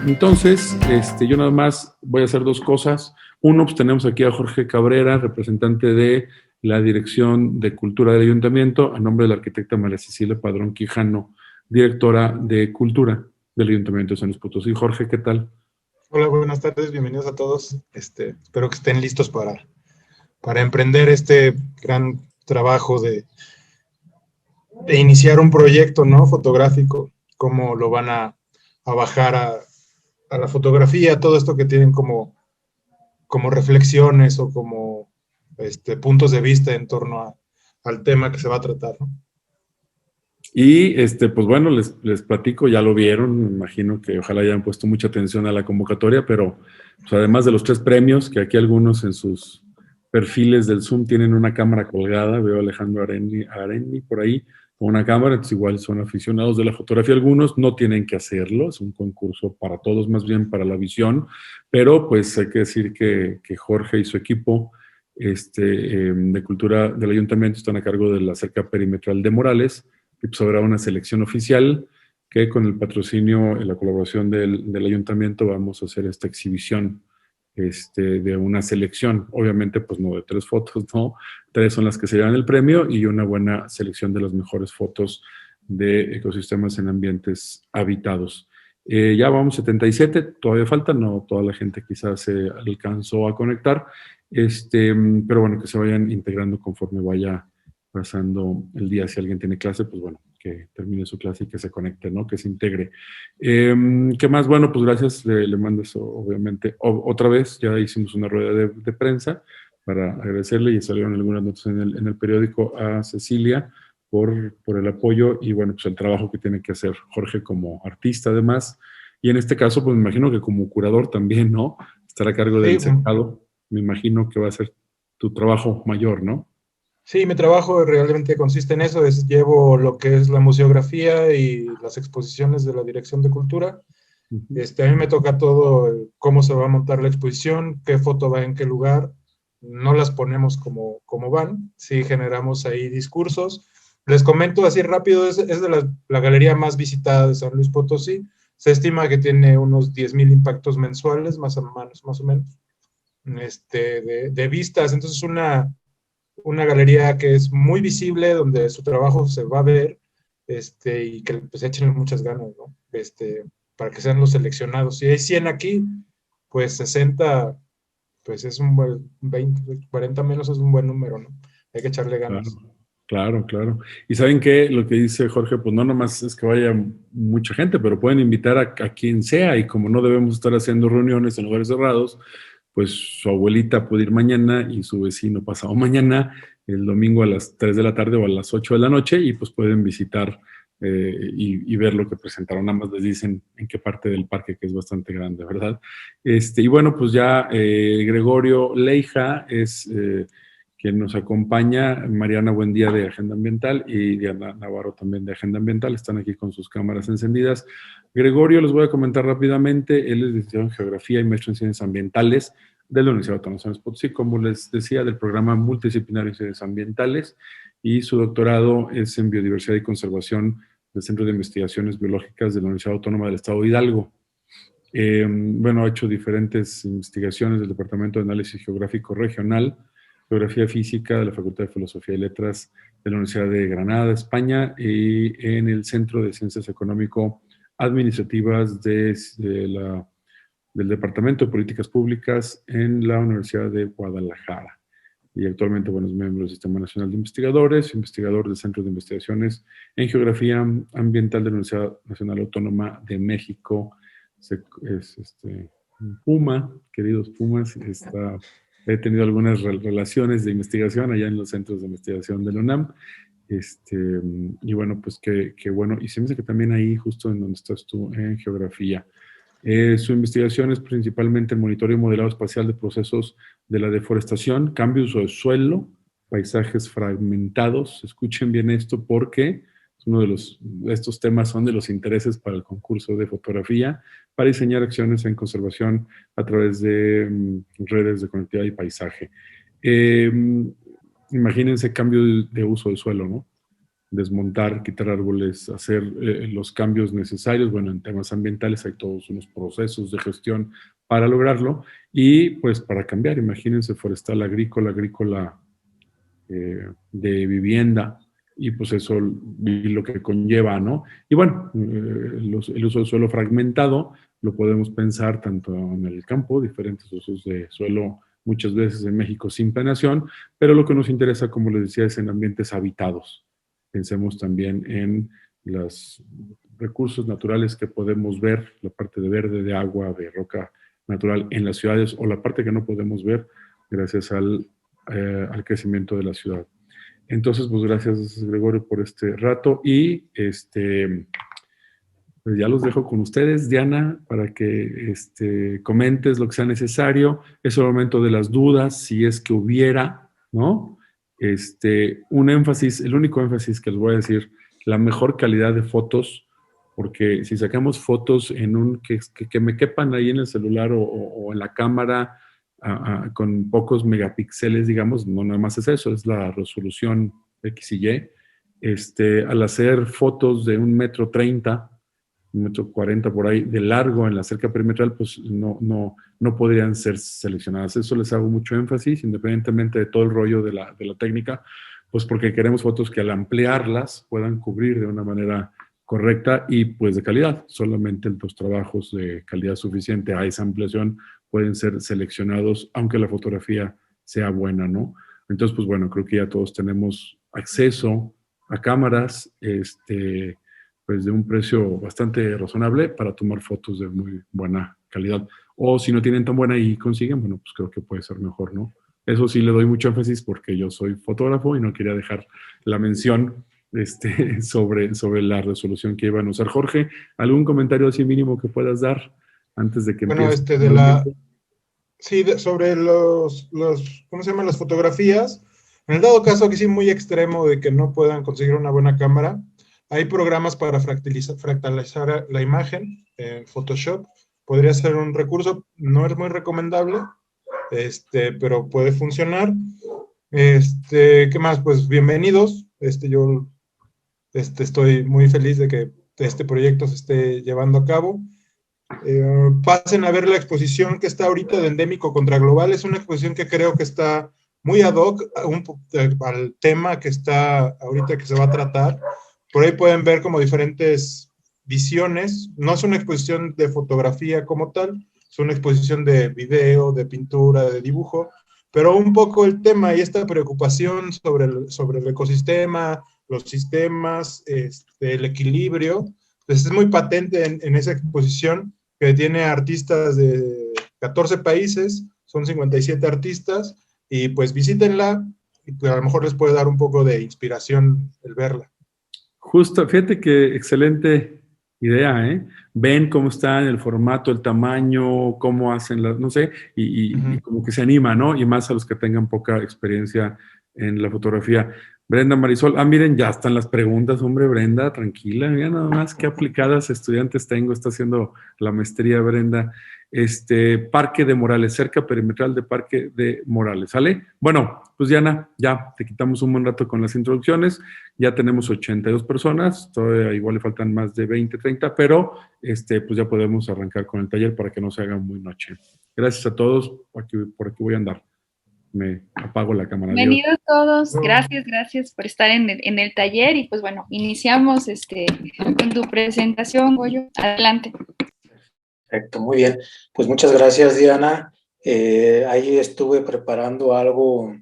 Entonces, yo nada más voy a hacer dos cosas. Uno, pues tenemos aquí a Jorge Cabrera, representante de la Dirección de Cultura del Ayuntamiento, a nombre de la arquitecta María Cecilia Padrón Quijano, directora de Cultura del Ayuntamiento de San Luis Potosí. Jorge, ¿qué tal? Hola, buenas tardes, bienvenidos a todos. Espero que estén listos para emprender este gran trabajo de iniciar un proyecto, ¿no? Fotográfico, cómo lo van a bajar a la fotografía, todo esto que tienen como reflexiones o como puntos de vista en torno al tema que se va a tratar, ¿no? Y pues bueno, les platico, ya lo vieron, me imagino que ojalá hayan puesto mucha atención a la convocatoria, pero pues, además de los 3 premios, que aquí algunos en sus perfiles del Zoom tienen una cámara colgada, veo a Alejandro Areni por ahí con una cámara, entonces igual son aficionados de la fotografía, algunos no tienen que hacerlo, es un concurso para todos, más bien para la visión, pero pues hay que decir que Jorge y su equipo de Cultura del Ayuntamiento están a cargo de la cerca perimetral de Morales, y pues habrá una selección oficial que con el patrocinio y la colaboración del ayuntamiento vamos a hacer esta exhibición de una selección. Obviamente, pues no de 3 fotos, ¿no? 3 son las que se llevan el premio y una buena selección de las mejores fotos de ecosistemas en ambientes habitados. Ya vamos 77, todavía falta, no toda la gente quizás se alcanzó a conectar, pero bueno, que se vayan integrando conforme vaya pasando el día. Si alguien tiene clase, pues bueno, que termine su clase y que se conecte, ¿no? Que se integre. ¿Qué más? Bueno, pues gracias. Le mando eso, obviamente. Otra vez, ya hicimos una rueda de prensa para agradecerle y salieron algunas notas en el periódico a Cecilia por el apoyo y, bueno, pues el trabajo que tiene que hacer Jorge como artista, además. Y en este caso, pues me imagino que como curador también, ¿no? Estar a cargo Sí, del cercado. Me imagino que va a ser tu trabajo mayor, ¿no? sí, mi trabajo realmente consiste en eso, llevo lo que es la museografía y las exposiciones de la Dirección de Cultura. A mí me toca todo, cómo se va a montar la exposición, qué foto va en qué lugar. No las ponemos como van, sí generamos ahí discursos. Les comento así rápido, es de la galería más visitada de San Luis Potosí. Se estima que tiene unos 10,000 impactos mensuales, más o menos, de vistas. Entonces, una galería que es muy visible, donde su trabajo se va a ver, y que pues echen muchas ganas, ¿no? Para que sean los seleccionados. Si hay 100 aquí, pues 60, pues es un buen 20, 40 menos es un buen número, ¿no? Hay que echarle Claro, ganas. claro, claro. Y saben que lo que dice Jorge, pues no nomás es que vaya mucha gente, pero pueden invitar a quien sea y como no debemos estar haciendo reuniones en lugares cerrados, pues su abuelita puede ir mañana y su vecino pasado mañana, el domingo a las 3 de la tarde o a las 8 de la noche y pues pueden visitar y ver lo que presentaron. Nada más les dicen en qué parte del parque, que es bastante grande, ¿verdad? Y bueno, pues ya Gregorio Leija es quien nos acompaña, Mariana Buendía de Agenda Ambiental y Diana Navarro también de Agenda Ambiental, están aquí con sus cámaras encendidas. Gregorio, les voy a comentar rápidamente, él es licenciado en Geografía y maestro en Ciencias Ambientales de la Universidad Autónoma de San Luis Potosí, como les decía, del programa multidisciplinario en Ciencias Ambientales, y su doctorado es en Biodiversidad y Conservación del Centro de Investigaciones Biológicas de la Universidad Autónoma del Estado de Hidalgo. Bueno, ha hecho diferentes investigaciones del Departamento de Análisis Geográfico Regional, Geografía Física de la Facultad de Filosofía y Letras de la Universidad de Granada, España, y en el Centro de Ciencias Económico-Administrativas del Departamento de Políticas Públicas en la Universidad de Guadalajara. Y actualmente, bueno, es miembro del Sistema Nacional de Investigadores, investigador del Centro de Investigaciones en Geografía Ambiental de la Universidad Nacional Autónoma de México. Es Puma, queridos Pumas, he tenido algunas relaciones de investigación allá en los centros de investigación de la UNAM. Y bueno, pues que bueno, y se me dice que también ahí, justo en donde estás tú, en geografía. Su investigación es principalmente el monitoreo y modelado espacial de procesos de la deforestación, cambio de uso de suelo, paisajes fragmentados. Escuchen bien esto porque es uno de estos temas son de los intereses para el concurso de fotografía, para diseñar acciones en conservación a través de redes de conectividad y paisaje. Imagínense cambio de uso del suelo, ¿no? desmontar, quitar árboles, hacer los cambios necesarios. Bueno, en temas ambientales hay todos unos procesos de gestión para lograrlo y pues para cambiar, imagínense, forestal, agrícola de vivienda y pues eso y lo que conlleva, ¿no? Y bueno, el uso del suelo fragmentado lo podemos pensar tanto en el campo, diferentes usos de suelo muchas veces en México sin planeación, pero lo que nos interesa, como les decía, es en ambientes habitados. Pensemos también en los recursos naturales que podemos ver, la parte de verde, de agua, de roca natural en las ciudades o la parte que no podemos ver gracias al crecimiento de la ciudad. Entonces, pues gracias, Gregorio, por este rato y pues ya los dejo con ustedes, Diana, para que comentes lo que sea necesario. Es el momento de las dudas, si es que hubiera, ¿no? Un énfasis, el único énfasis que les voy a decir, la mejor calidad de fotos, porque si sacamos fotos en que me quepan ahí en el celular o en la cámara con pocos megapíxeles, digamos, no nada más es eso, es la resolución X y Y. Al hacer fotos de 1,30 m, 1,40 m por ahí de largo en la cerca perimetral, pues no podrían ser seleccionadas. Eso les hago mucho énfasis, independientemente de todo el rollo de la técnica, pues porque queremos fotos que al ampliarlas puedan cubrir de una manera correcta y pues de calidad. Solamente los trabajos de calidad suficiente a esa ampliación pueden ser seleccionados, aunque la fotografía sea buena, ¿no? Entonces, pues bueno, creo que ya todos tenemos acceso a cámaras, pues de un precio bastante razonable para tomar fotos de muy buena calidad. O si no tienen tan buena y consiguen, bueno, pues creo que puede ser mejor, ¿no? Eso sí le doy mucho énfasis porque yo soy fotógrafo y no quería dejar la mención sobre la resolución que iban a usar. Jorge, ¿algún comentario así mínimo que puedas dar antes de que Bueno, empiece? sí, sobre ¿cómo se llaman? Las fotografías. En el dado caso que sí muy extremo de que no puedan conseguir una buena cámara, hay programas para fractalizar la imagen en Photoshop. Podría ser un recurso, no es muy recomendable, pero puede funcionar. ¿Qué más? Pues bienvenidos. Yo estoy muy feliz de que este proyecto se esté llevando a cabo. Pasen a ver la exposición que está ahorita de Endémico contra Global. Es una exposición que creo que está muy ad hoc al tema que está ahorita que se va a tratar. Por ahí pueden ver como diferentes visiones. No es una exposición de fotografía como tal, es una exposición de video, de pintura, de dibujo, pero un poco el tema y esta preocupación sobre el ecosistema, los sistemas, el equilibrio, pues es muy patente en esa exposición que tiene artistas de 14 países, son 57 artistas, y pues visítenla, y pues a lo mejor les puede dar un poco de inspiración el verla. Justo, fíjate que excelente idea, ¿eh? Ven cómo está en el formato, el tamaño, cómo hacen las, no sé, y como que se anima, ¿no? Y más a los que tengan poca experiencia en la fotografía. Brenda Marisol, miren, ya están las preguntas, hombre, Brenda, tranquila, mira nada más qué aplicadas estudiantes tengo, está haciendo la maestría Brenda. Parque de Morales, cerca perimetral de Parque de Morales, ¿sale? Bueno, pues Diana, ya te quitamos un buen rato con las introducciones, ya tenemos 82 personas, todavía igual le faltan más de 20, 30, pero pues ya podemos arrancar con el taller para que no se haga muy noche. Gracias a todos, por aquí voy a andar. Me apago la cámara. Bienvenidos todos, gracias por estar en el taller y pues bueno, iniciamos con tu presentación, Goyo, adelante. Perfecto, muy bien, pues muchas gracias, Diana. Ahí estuve preparando algo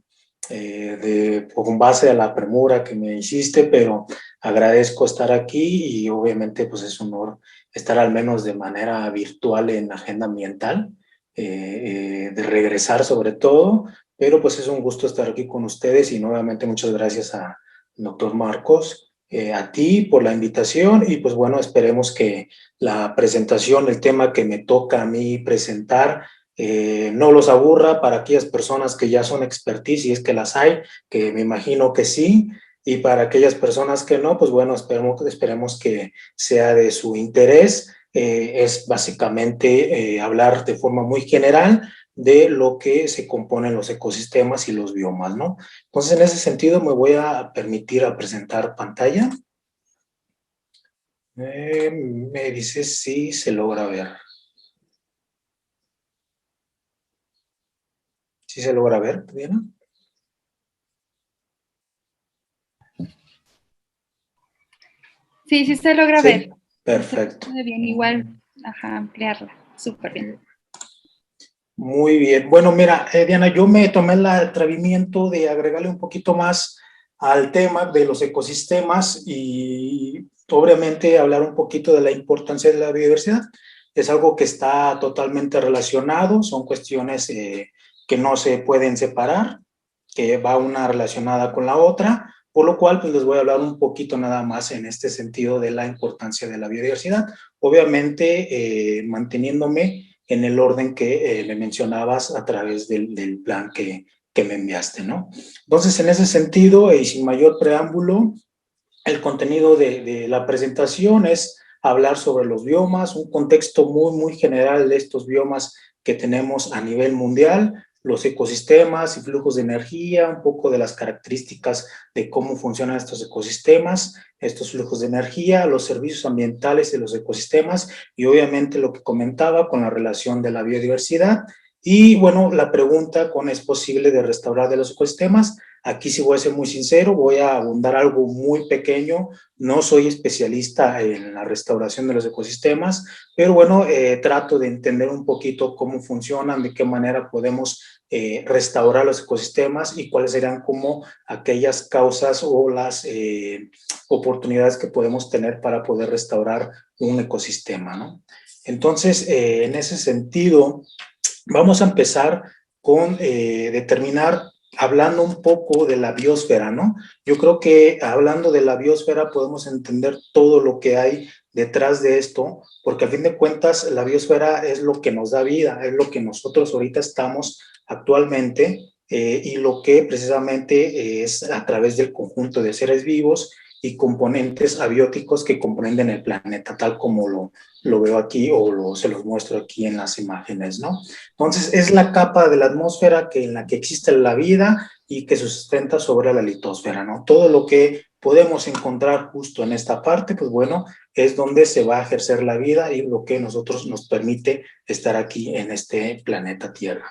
con base a la premura que me hiciste, pero agradezco estar aquí y obviamente pues es un honor estar al menos de manera virtual en Agenda Ambiental, de regresar sobre todo, pero pues es un gusto estar aquí con ustedes y nuevamente muchas gracias al doctor Marcos, a ti por la invitación y pues bueno, esperemos que la presentación, el tema que me toca a mí presentar, no los aburra para aquellas personas que ya son expertise, si es que las hay, que me imagino que sí, y para aquellas personas que no, pues bueno, esperemos que sea de su interés. Es básicamente hablar de forma muy general de lo que se componen los ecosistemas y los biomas, ¿no? Entonces, en ese sentido, me voy a permitir a presentar pantalla. Me dice si se logra ver. ¿Sí se logra ver, Diana? Sí, sí se logra Sí, ver. perfecto. Muy bien, igual, ajá, ampliarla. Súper bien. Muy bien. Bueno, mira, Diana, yo me tomé el atrevimiento de agregarle un poquito más al tema de los ecosistemas y obviamente hablar un poquito de la importancia de la biodiversidad. Es algo que está totalmente relacionado, son cuestiones que no se pueden separar, que va una relacionada con la otra, por lo cual pues les voy a hablar un poquito nada más en este sentido de la importancia de la biodiversidad, obviamente manteniéndome en el orden que me mencionabas a través del plan que me enviaste, ¿no? Entonces, en ese sentido, y sin mayor preámbulo, el contenido de la presentación es hablar sobre los biomas, un contexto muy general de estos biomas que tenemos a nivel mundial, los ecosistemas y flujos de energía, un poco de las características de cómo funcionan estos ecosistemas, estos flujos de energía, los servicios ambientales de los ecosistemas y obviamente lo que comentaba con la relación de la biodiversidad. Y bueno, la pregunta con ¿es posible de restaurar de los ecosistemas? Aquí sí voy a ser muy sincero, voy a abundar algo muy pequeño, no soy especialista en la restauración de los ecosistemas, pero bueno, trato de entender un poquito cómo funcionan, de qué manera podemos restaurar los ecosistemas y cuáles serían como aquellas causas o las oportunidades que podemos tener para poder restaurar un ecosistema, ¿no? Entonces, en ese sentido, vamos a empezar con determinar, hablando un poco de la biosfera, ¿no? Yo creo que hablando de la biosfera podemos entender todo lo que hay detrás de esto, porque a fin de cuentas la biosfera es lo que nos da vida, es lo que nosotros ahorita estamos actualmente y lo que precisamente es a través del conjunto de seres vivos y componentes abióticos que comprenden el planeta, tal como lo veo aquí o se los muestro aquí en las imágenes, ¿no? Entonces, es la capa de la atmósfera en la que existe la vida y que se sustenta sobre la litosfera, ¿no? Todo lo que podemos encontrar justo en esta parte, pues bueno, es donde se va a ejercer la vida y lo que nosotros nos permite estar aquí en este planeta Tierra.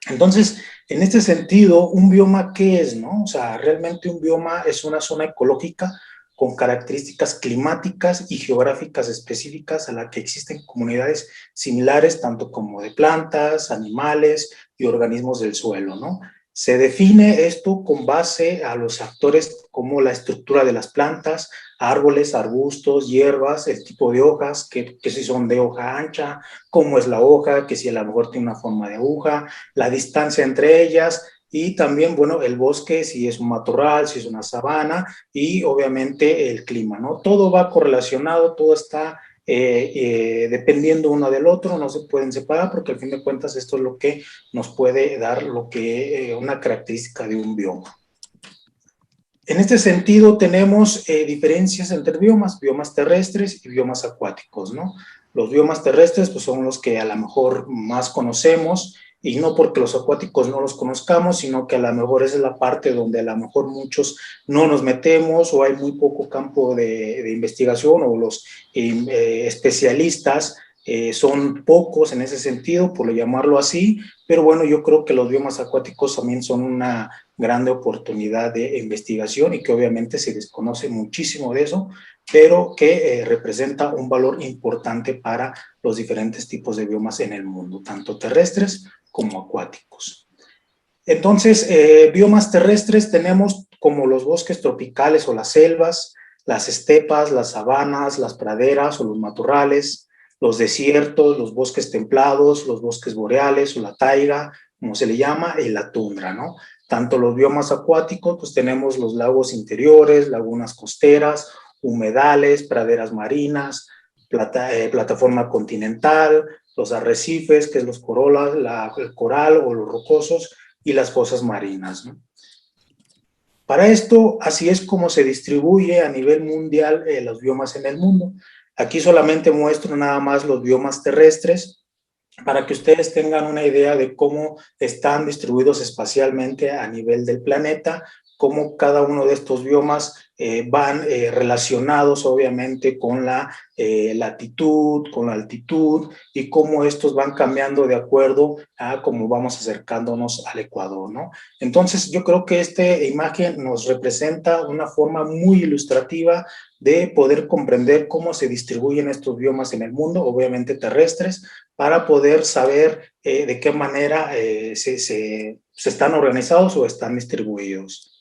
Entonces, en este sentido, ¿un bioma qué es, no? O sea, realmente un bioma es una zona ecológica con características climáticas y geográficas específicas a la que existen comunidades similares, tanto como de plantas, animales y organismos del suelo, ¿no? Se define esto con base a los factores como la estructura de las plantas, árboles, arbustos, hierbas, el tipo de hojas, que si son de hoja ancha, cómo es la hoja, que si a lo mejor tiene una forma de aguja, la distancia entre ellas y también, bueno, el bosque, si es un matorral, si es una sabana y obviamente el clima, ¿no? Todo va correlacionado, todo está dependiendo uno del otro, no se pueden separar porque al fin de cuentas esto es lo que nos puede dar lo que una característica de un bioma. En este sentido tenemos diferencias entre biomas terrestres y biomas acuáticos, ¿no? Los biomas terrestres pues, son los que a lo mejor más conocemos y no porque los acuáticos no los conozcamos, sino que a lo mejor esa es la parte donde a lo mejor muchos no nos metemos o hay muy poco campo de investigación o los especialistas son pocos en ese sentido, por llamarlo así, pero bueno, yo creo que los biomas acuáticos también son una grande oportunidad de investigación y que obviamente se desconoce muchísimo de eso, pero que representa un valor importante para los diferentes tipos de biomas en el mundo, tanto terrestres como acuáticos. Entonces, biomas terrestres tenemos como los bosques tropicales o las selvas, las estepas, las sabanas, las praderas o los matorrales, los desiertos, los bosques templados, los bosques boreales o la taiga, como se le llama, y la tundra, ¿no? Tanto los biomas acuáticos, pues tenemos los lagos interiores, lagunas costeras, humedales, praderas marinas, plataforma continental, los arrecifes, que es los corolas, el coral o los rocosos, y las fosas marinas, ¿no? Para esto, así es como se distribuye a nivel mundial los biomas en el mundo. Aquí solamente muestro nada más los biomas terrestres. para que ustedes tengan una idea de cómo están distribuidos espacialmente a nivel del planeta, cómo cada uno de estos biomas van relacionados obviamente con la latitud, con la altitud, y cómo estos van cambiando de acuerdo a cómo vamos acercándonos al Ecuador, ¿no? Entonces yo creo que esta imagen nos representa una forma muy ilustrativa de poder comprender cómo se distribuyen estos biomas en el mundo, obviamente terrestres, para poder saber de qué manera se están organizados o están distribuidos.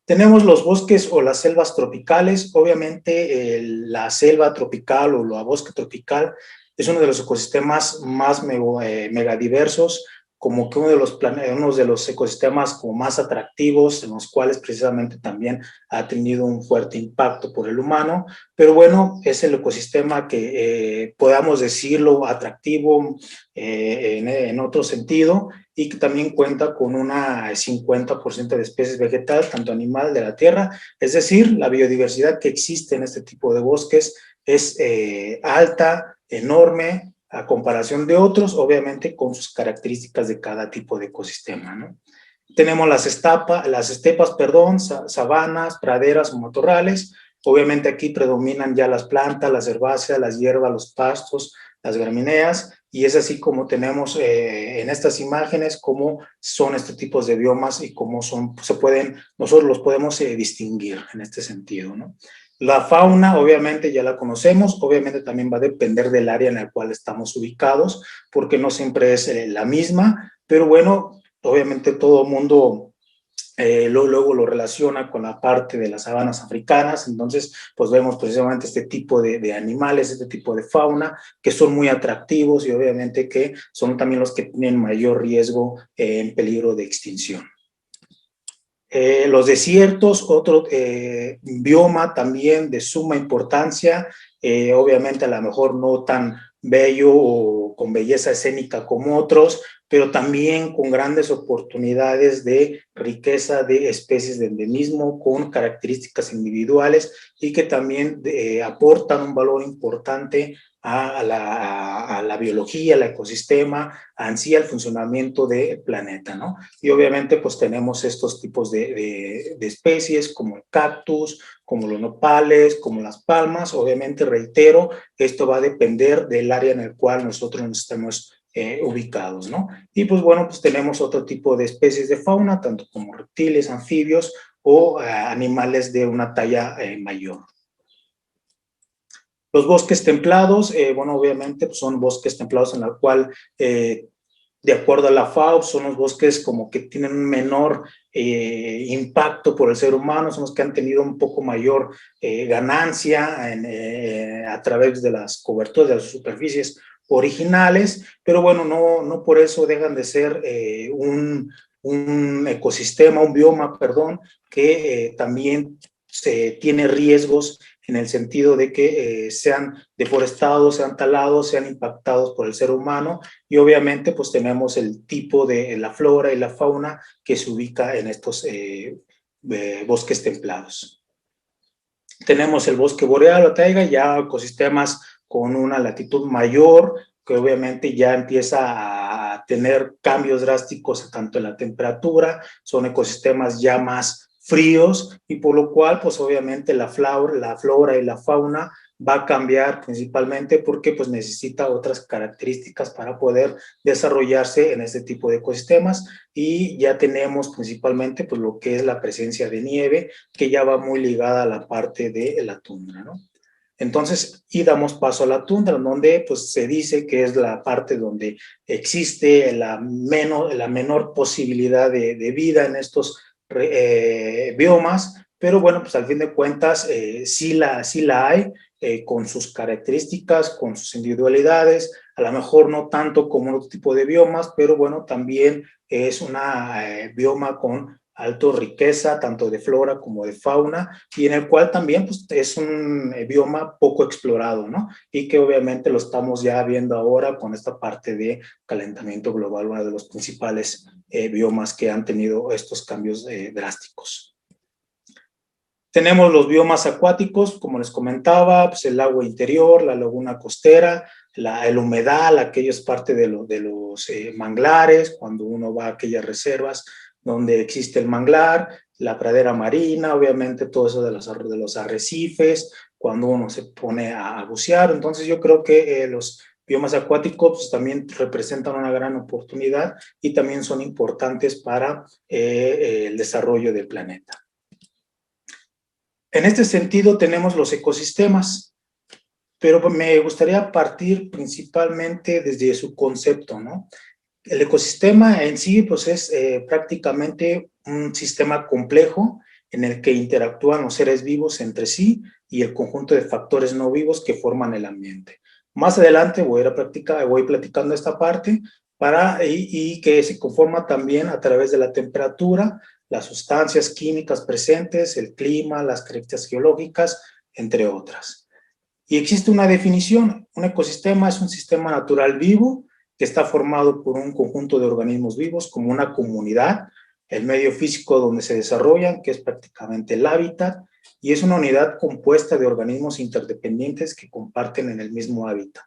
Tenemos los bosques o las selvas tropicales. Obviamente la selva tropical o la bosque tropical es uno de los ecosistemas más megadiversos, como que uno de los ecosistemas como más atractivos, en los cuales precisamente también ha tenido un fuerte impacto por el humano, pero bueno, es el ecosistema que podamos decirlo atractivo en otro sentido, y que también cuenta con una 50% de especies vegetales, tanto animal de la tierra, es decir, la biodiversidad que existe en este tipo de bosques es alta, enorme, a comparación de otros, obviamente con sus características de cada tipo de ecosistema, ¿no? Tenemos las estepas, sabanas, praderas o matorrales. Obviamente aquí predominan ya las plantas, las herbáceas, las hierbas, los pastos, las gramíneas, y es así como tenemos en estas imágenes cómo son estos tipos de biomas y cómo son, nosotros los podemos distinguir en este sentido, ¿no? La fauna, obviamente, ya la conocemos, obviamente también va a depender del área en la cual estamos ubicados, porque no siempre es la misma, pero bueno, obviamente todo el mundo luego lo relaciona con la parte de las sabanas africanas, entonces pues vemos precisamente este tipo de animales, este tipo de fauna, que son muy atractivos y obviamente que son también los que tienen mayor riesgo en peligro de extinción. Los desiertos, otro bioma también de suma importancia, obviamente a lo mejor no tan bello o con belleza escénica como otros, pero también con grandes oportunidades de riqueza de especies de endemismo con características individuales y que también aportan un valor importante a la biología, al ecosistema, ansí al funcionamiento del planeta, ¿no? Y obviamente pues tenemos estos tipos de especies como el cactus, como los nopales, como las palmas. Obviamente, reitero, esto va a depender del área en el cual nosotros nos estemos ubicados, ¿no? Y pues bueno, pues tenemos otro tipo de especies de fauna, tanto como reptiles, anfibios o animales de una talla mayor. Los bosques templados, bueno, obviamente pues son bosques templados en la cual, de acuerdo a la FAO, son los bosques como que tienen un menor impacto por el ser humano, son los que han tenido un poco mayor ganancia a través de las coberturas, de las superficies originales, pero bueno, no por eso dejan de ser un ecosistema, un bioma, perdón, que también tiene riesgos en el sentido de que sean deforestados, sean talados, sean impactados por el ser humano, y obviamente pues tenemos el tipo de la flora y la fauna que se ubica en estos bosques templados. Tenemos el bosque boreal o taiga, ya ecosistemas con una latitud mayor, que obviamente ya empieza a tener cambios drásticos tanto en la temperatura, son ecosistemas ya más fríos, y por lo cual pues obviamente la flora y la fauna va a cambiar principalmente porque pues necesita otras características para poder desarrollarse en este tipo de ecosistemas, y ya tenemos principalmente pues lo que es la presencia de nieve, que ya va muy ligada a la parte de la tundra, ¿no? Entonces, y damos paso a la tundra, donde pues se dice que es la parte donde existe la menor posibilidad de vida en estos biomas, pero bueno, pues al fin de cuentas sí la hay, con sus características, con sus individualidades, a lo mejor no tanto como otro tipo de biomas, pero bueno, también es una bioma con alta riqueza, tanto de flora como de fauna, y en el cual también pues, es un bioma poco explorado, ¿no? Y que obviamente lo estamos ya viendo ahora con esta parte de calentamiento global, uno de los principales biomas que han tenido estos cambios drásticos. Tenemos los biomas acuáticos, como les comentaba, pues el agua interior, la laguna costera, el humedal, aquello es parte de los manglares, cuando uno va a aquellas reservas donde existe el manglar, la pradera marina, obviamente todo eso de los arrecifes, cuando uno se pone a bucear. Entonces yo creo que los biomas acuáticos pues, también representan una gran oportunidad y también son importantes para el desarrollo del planeta. En este sentido tenemos los ecosistemas, pero me gustaría partir principalmente desde su concepto, ¿no? El ecosistema en sí pues es prácticamente un sistema complejo en el que interactúan los seres vivos entre sí y el conjunto de factores no vivos que forman el ambiente. Más adelante voy platicando esta parte y que se conforma también a través de la temperatura, las sustancias químicas presentes, el clima, las características geológicas, entre otras. Y existe una definición: un ecosistema es un sistema natural vivo que está formado por un conjunto de organismos vivos como una comunidad, el medio físico donde se desarrollan, que es prácticamente el hábitat, y es una unidad compuesta de organismos interdependientes que comparten en el mismo hábitat.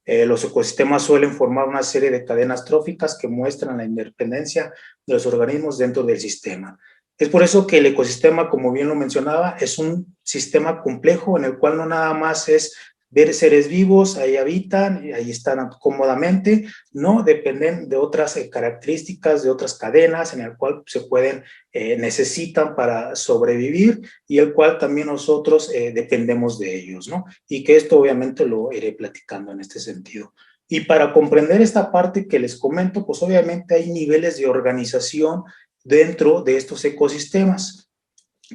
Los ecosistemas suelen formar una serie de cadenas tróficas que muestran la independencia de los organismos dentro del sistema. Es por eso que el ecosistema, como bien lo mencionaba, es un sistema complejo en el cual no nada más es ver seres vivos, ahí habitan, ahí están cómodamente, no, dependen de otras características, de otras cadenas en el cual se pueden, necesitan para sobrevivir y el cual también nosotros dependemos de ellos, ¿no? Y que esto obviamente lo iré platicando en este sentido. Y para comprender esta parte que les comento, pues obviamente hay niveles de organización dentro de estos ecosistemas.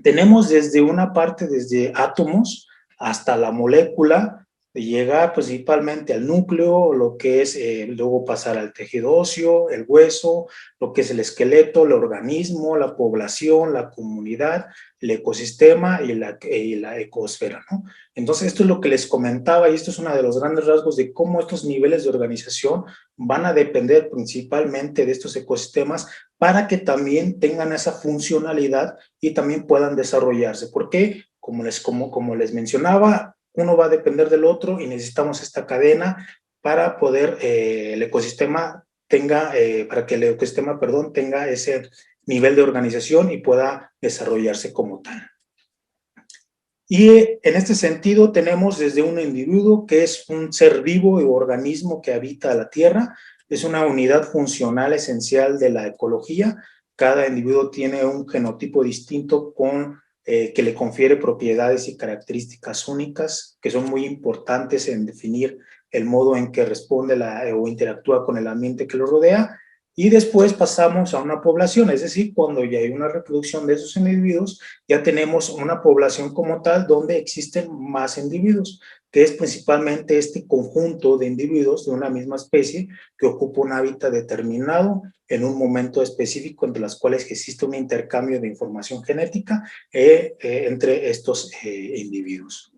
Tenemos desde una parte, desde átomos hasta la molécula, de llegar principalmente al núcleo, lo que es luego pasar al tejido óseo, el hueso, lo que es el esqueleto, el organismo, la población, la comunidad, el ecosistema y la ecosfera, ¿no? Entonces esto es lo que les comentaba y esto es uno de los grandes rasgos de cómo estos niveles de organización van a depender principalmente de estos ecosistemas para que también tengan esa funcionalidad y también puedan desarrollarse. ¿Por qué? Como les mencionaba, uno va a depender del otro y necesitamos esta cadena para poder el ecosistema tenga, para que el ecosistema, perdón, tenga ese nivel de organización y pueda desarrollarse como tal. Y en este sentido tenemos desde un individuo que es un ser vivo o organismo que habita la Tierra, es una unidad funcional esencial de la ecología. Cada individuo tiene un genotipo distinto que le confiere propiedades y características únicas que son muy importantes en definir el modo en que responde o interactúa con el ambiente que lo rodea. Y después pasamos a una población, es decir, cuando ya hay una reproducción de esos individuos, ya tenemos una población como tal donde existen más individuos, que es principalmente este conjunto de individuos de una misma especie que ocupa un hábitat determinado en un momento específico, entre las cuales existe un intercambio de información genética entre estos individuos.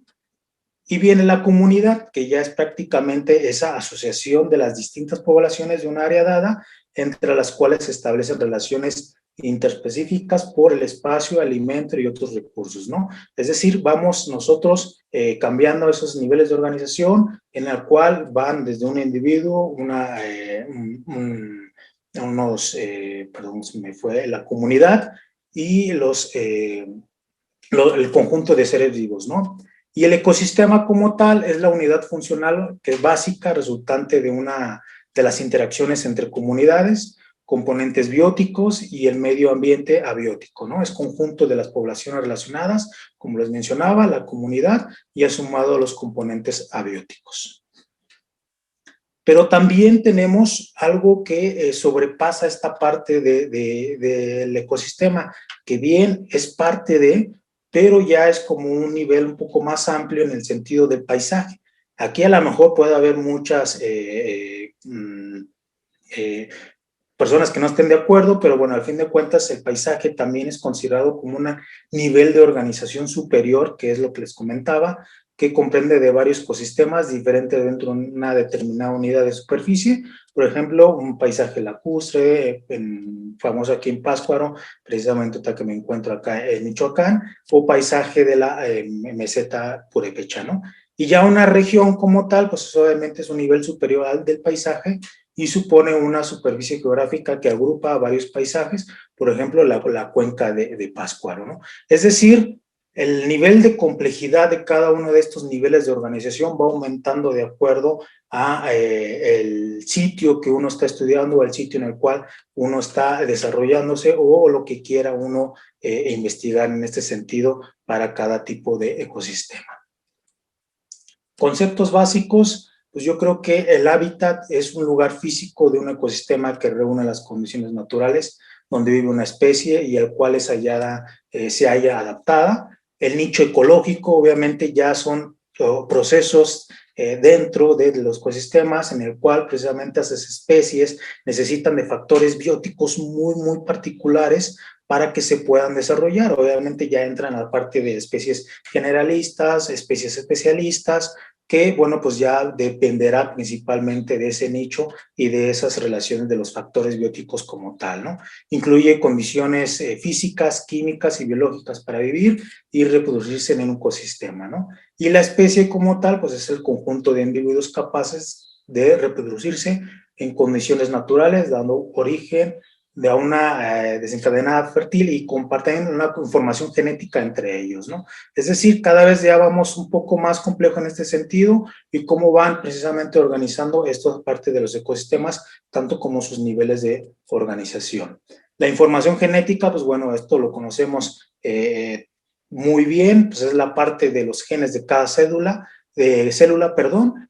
Y viene la comunidad, que ya es prácticamente esa asociación de las distintas poblaciones de un área dada, entre las cuales se establecen relaciones interespecíficas por el espacio, alimento y otros recursos, ¿no? Es decir, vamos nosotros cambiando esos niveles de organización en el cual van desde un individuo, perdón, se me fue, la comunidad y el conjunto de seres vivos, ¿no? Y el ecosistema como tal es la unidad funcional que es básica, resultante de las interacciones entre comunidades, componentes bióticos y el medio ambiente abiótico, ¿no? Es conjunto de las poblaciones relacionadas, como les mencionaba, la comunidad y ha sumado a los componentes abióticos. Pero también tenemos algo que sobrepasa esta parte del ecosistema, que bien es parte de, pero ya es como un nivel un poco más amplio en el sentido del paisaje. Aquí a lo mejor puede haber muchas personas que no estén de acuerdo, pero bueno, al fin de cuentas el paisaje también es considerado como un nivel de organización superior, que es lo que les comentaba, que comprende de varios ecosistemas diferentes dentro de una determinada unidad de superficie. Por ejemplo, un paisaje lacustre, famoso aquí en Pátzcuaro, precisamente que me encuentro acá en Michoacán, o paisaje de la meseta purépecha, ¿no? Y ya una región como tal, pues obviamente es un nivel superior al del paisaje y supone una superficie geográfica que agrupa a varios paisajes, por ejemplo, la cuenca de Pátzcuaro, ¿no? Es decir, el nivel de complejidad de cada uno de estos niveles de organización va aumentando de acuerdo a el sitio que uno está estudiando o el sitio en el cual uno está desarrollándose o lo que quiera uno investigar en este sentido para cada tipo de ecosistema. Conceptos básicos, pues yo creo que el hábitat es un lugar físico de un ecosistema que reúne las condiciones naturales donde vive una especie y al cual es hallada, se haya adaptada. El nicho ecológico, obviamente, ya son procesos dentro de los ecosistemas en el cual precisamente esas especies necesitan de factores bióticos muy particulares para que se puedan desarrollar. Obviamente ya entran a la parte de especies generalistas, especies especialistas, que, bueno, pues ya dependerá principalmente de ese nicho y de esas relaciones de los factores bióticos como tal, ¿no? Incluye condiciones físicas, químicas y biológicas para vivir y reproducirse en un ecosistema, ¿no? Y la especie como tal, pues es el conjunto de individuos capaces de reproducirse en condiciones naturales, dando origen de una desencadenada fértil y comparten una información genética entre ellos, ¿no? Es decir, cada vez ya vamos un poco más complejo en este sentido y cómo van precisamente organizando esto parte de los ecosistemas, tanto como sus niveles de organización. La información genética, pues bueno, esto lo conocemos muy bien, pues es la parte de los genes de cada célula,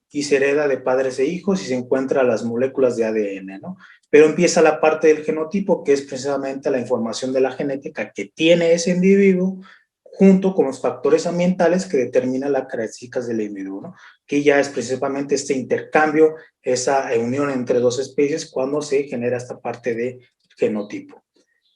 y se hereda de padres e hijos y se encuentra las moléculas de ADN, ¿no? Pero empieza la parte del genotipo, que es precisamente la información de la genética que tiene ese individuo, junto con los factores ambientales que determinan las características del individuo, ¿no? Que ya es precisamente este intercambio, esa unión entre dos especies cuando se genera esta parte de genotipo.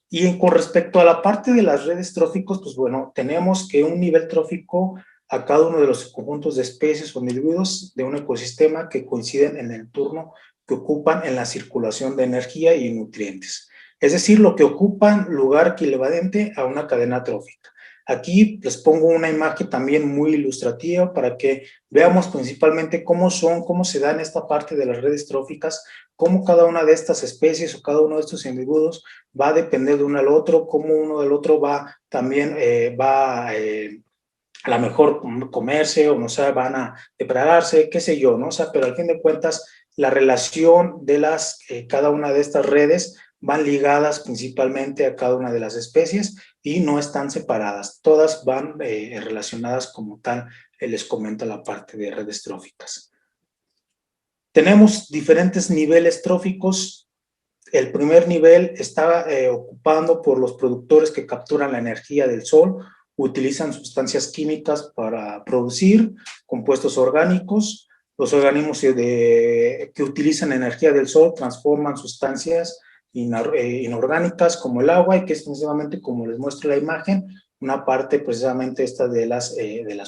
Y con respecto a la parte de las redes tróficos, pues bueno, tenemos que un nivel trófico a cada uno de los conjuntos de especies o individuos de un ecosistema que coinciden en el turno que ocupan en la circulación de energía y nutrientes. Es decir, lo que ocupan lugar equivalente a una cadena trófica. Aquí les pongo una imagen también muy ilustrativa para que veamos principalmente cómo se dan esta parte de las redes tróficas, cómo cada una de estas especies o cada uno de estos individuos va a depender de uno al otro, cómo uno del otro va también a lo mejor comerse o no sé, van a depredarse, qué sé yo, ¿no? O sea, pero al fin de cuentas la relación de cada una de estas redes van ligadas principalmente a cada una de las especies y no están separadas, todas van relacionadas como tal, les comento la parte de redes tróficas. Tenemos diferentes niveles tróficos. El primer nivel está ocupado por los productores que capturan la energía del sol, utilizan sustancias químicas para producir compuestos orgánicos. Los organismos que utilizan energía del sol transforman sustancias inorgánicas como el agua, y que es precisamente como les muestro la imagen, una parte precisamente esta de las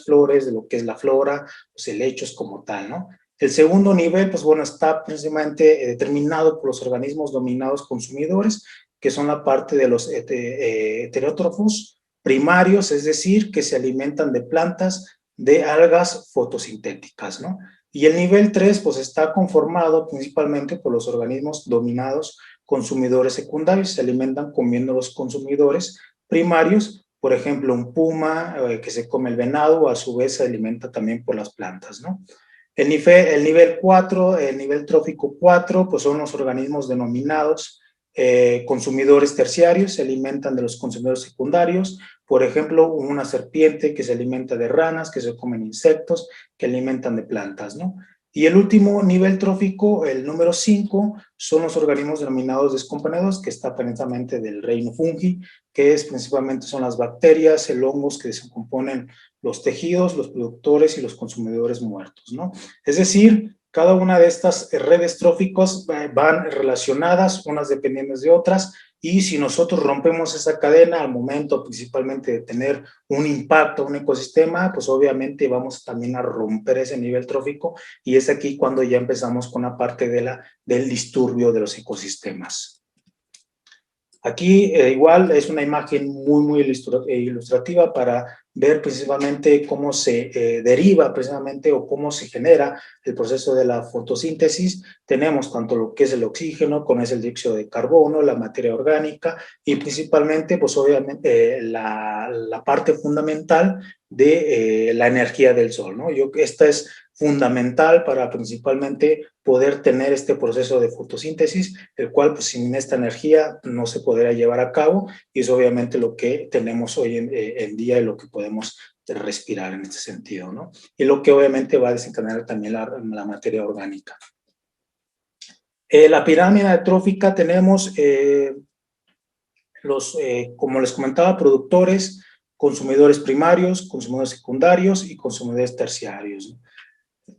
flores, de lo que es la flora, los helechos como tal, ¿no? El segundo nivel, pues bueno, está precisamente determinado por los organismos dominados consumidores, que son la parte de los heterótrofos primarios, es decir, que se alimentan de plantas, de algas fotosintéticas, ¿no? Y el nivel 3, pues está conformado principalmente por los organismos dominados consumidores secundarios, se alimentan comiendo los consumidores primarios, por ejemplo, un puma que se come el venado, a su vez se alimenta también por las plantas, ¿no? El nivel 4, el nivel trófico 4, pues son los organismos denominados consumidores terciarios, se alimentan de los consumidores secundarios, por ejemplo, una serpiente que se alimenta de ranas, que se comen insectos, que alimentan de plantas, ¿no? Y el último nivel trófico, el número 5, son los organismos denominados descomponedores, que está precisamente del reino fungi, que principalmente son las bacterias, el hongos que descomponen los tejidos, los productores y los consumidores muertos, ¿no? Es decir, Cada una de estas redes tróficas van relacionadas, unas dependientes de otras, y si nosotros rompemos esa cadena al momento principalmente de tener un impacto a un ecosistema, pues obviamente vamos también a romper ese nivel trófico, y es aquí cuando ya empezamos con la parte del disturbio de los ecosistemas. Aquí igual es una imagen muy ilustrativa para ver principalmente cómo se deriva precisamente o cómo se genera el proceso de la fotosíntesis. Tenemos tanto lo que es el oxígeno, como es el dióxido de carbono, la materia orgánica y principalmente pues obviamente la parte fundamental de la energía del sol, ¿no? Esta es fundamental para principalmente poder tener este proceso de fotosíntesis, el cual pues sin esta energía no se podrá llevar a cabo, y es obviamente lo que tenemos hoy en día y lo que podemos respirar en este sentido, ¿no? Y lo que obviamente va a desencadenar también la materia orgánica. La pirámide trófica tenemos como les comentaba, productores, consumidores primarios, consumidores secundarios y consumidores terciarios, ¿no?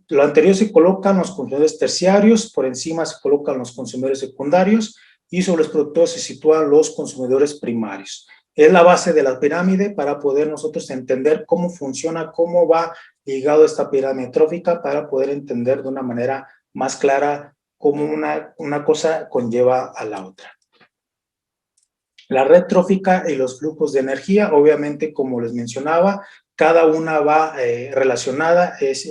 Lo anterior se colocan los consumidores terciarios, por encima se colocan los consumidores secundarios y sobre los productores se sitúan los consumidores primarios. Es la base de la pirámide para poder nosotros entender cómo funciona, cómo va ligado esta pirámide trófica, para poder entender de una manera más clara cómo una cosa conlleva a la otra. La red trófica y los flujos de energía, obviamente, como les mencionaba, cada una va relacionada, es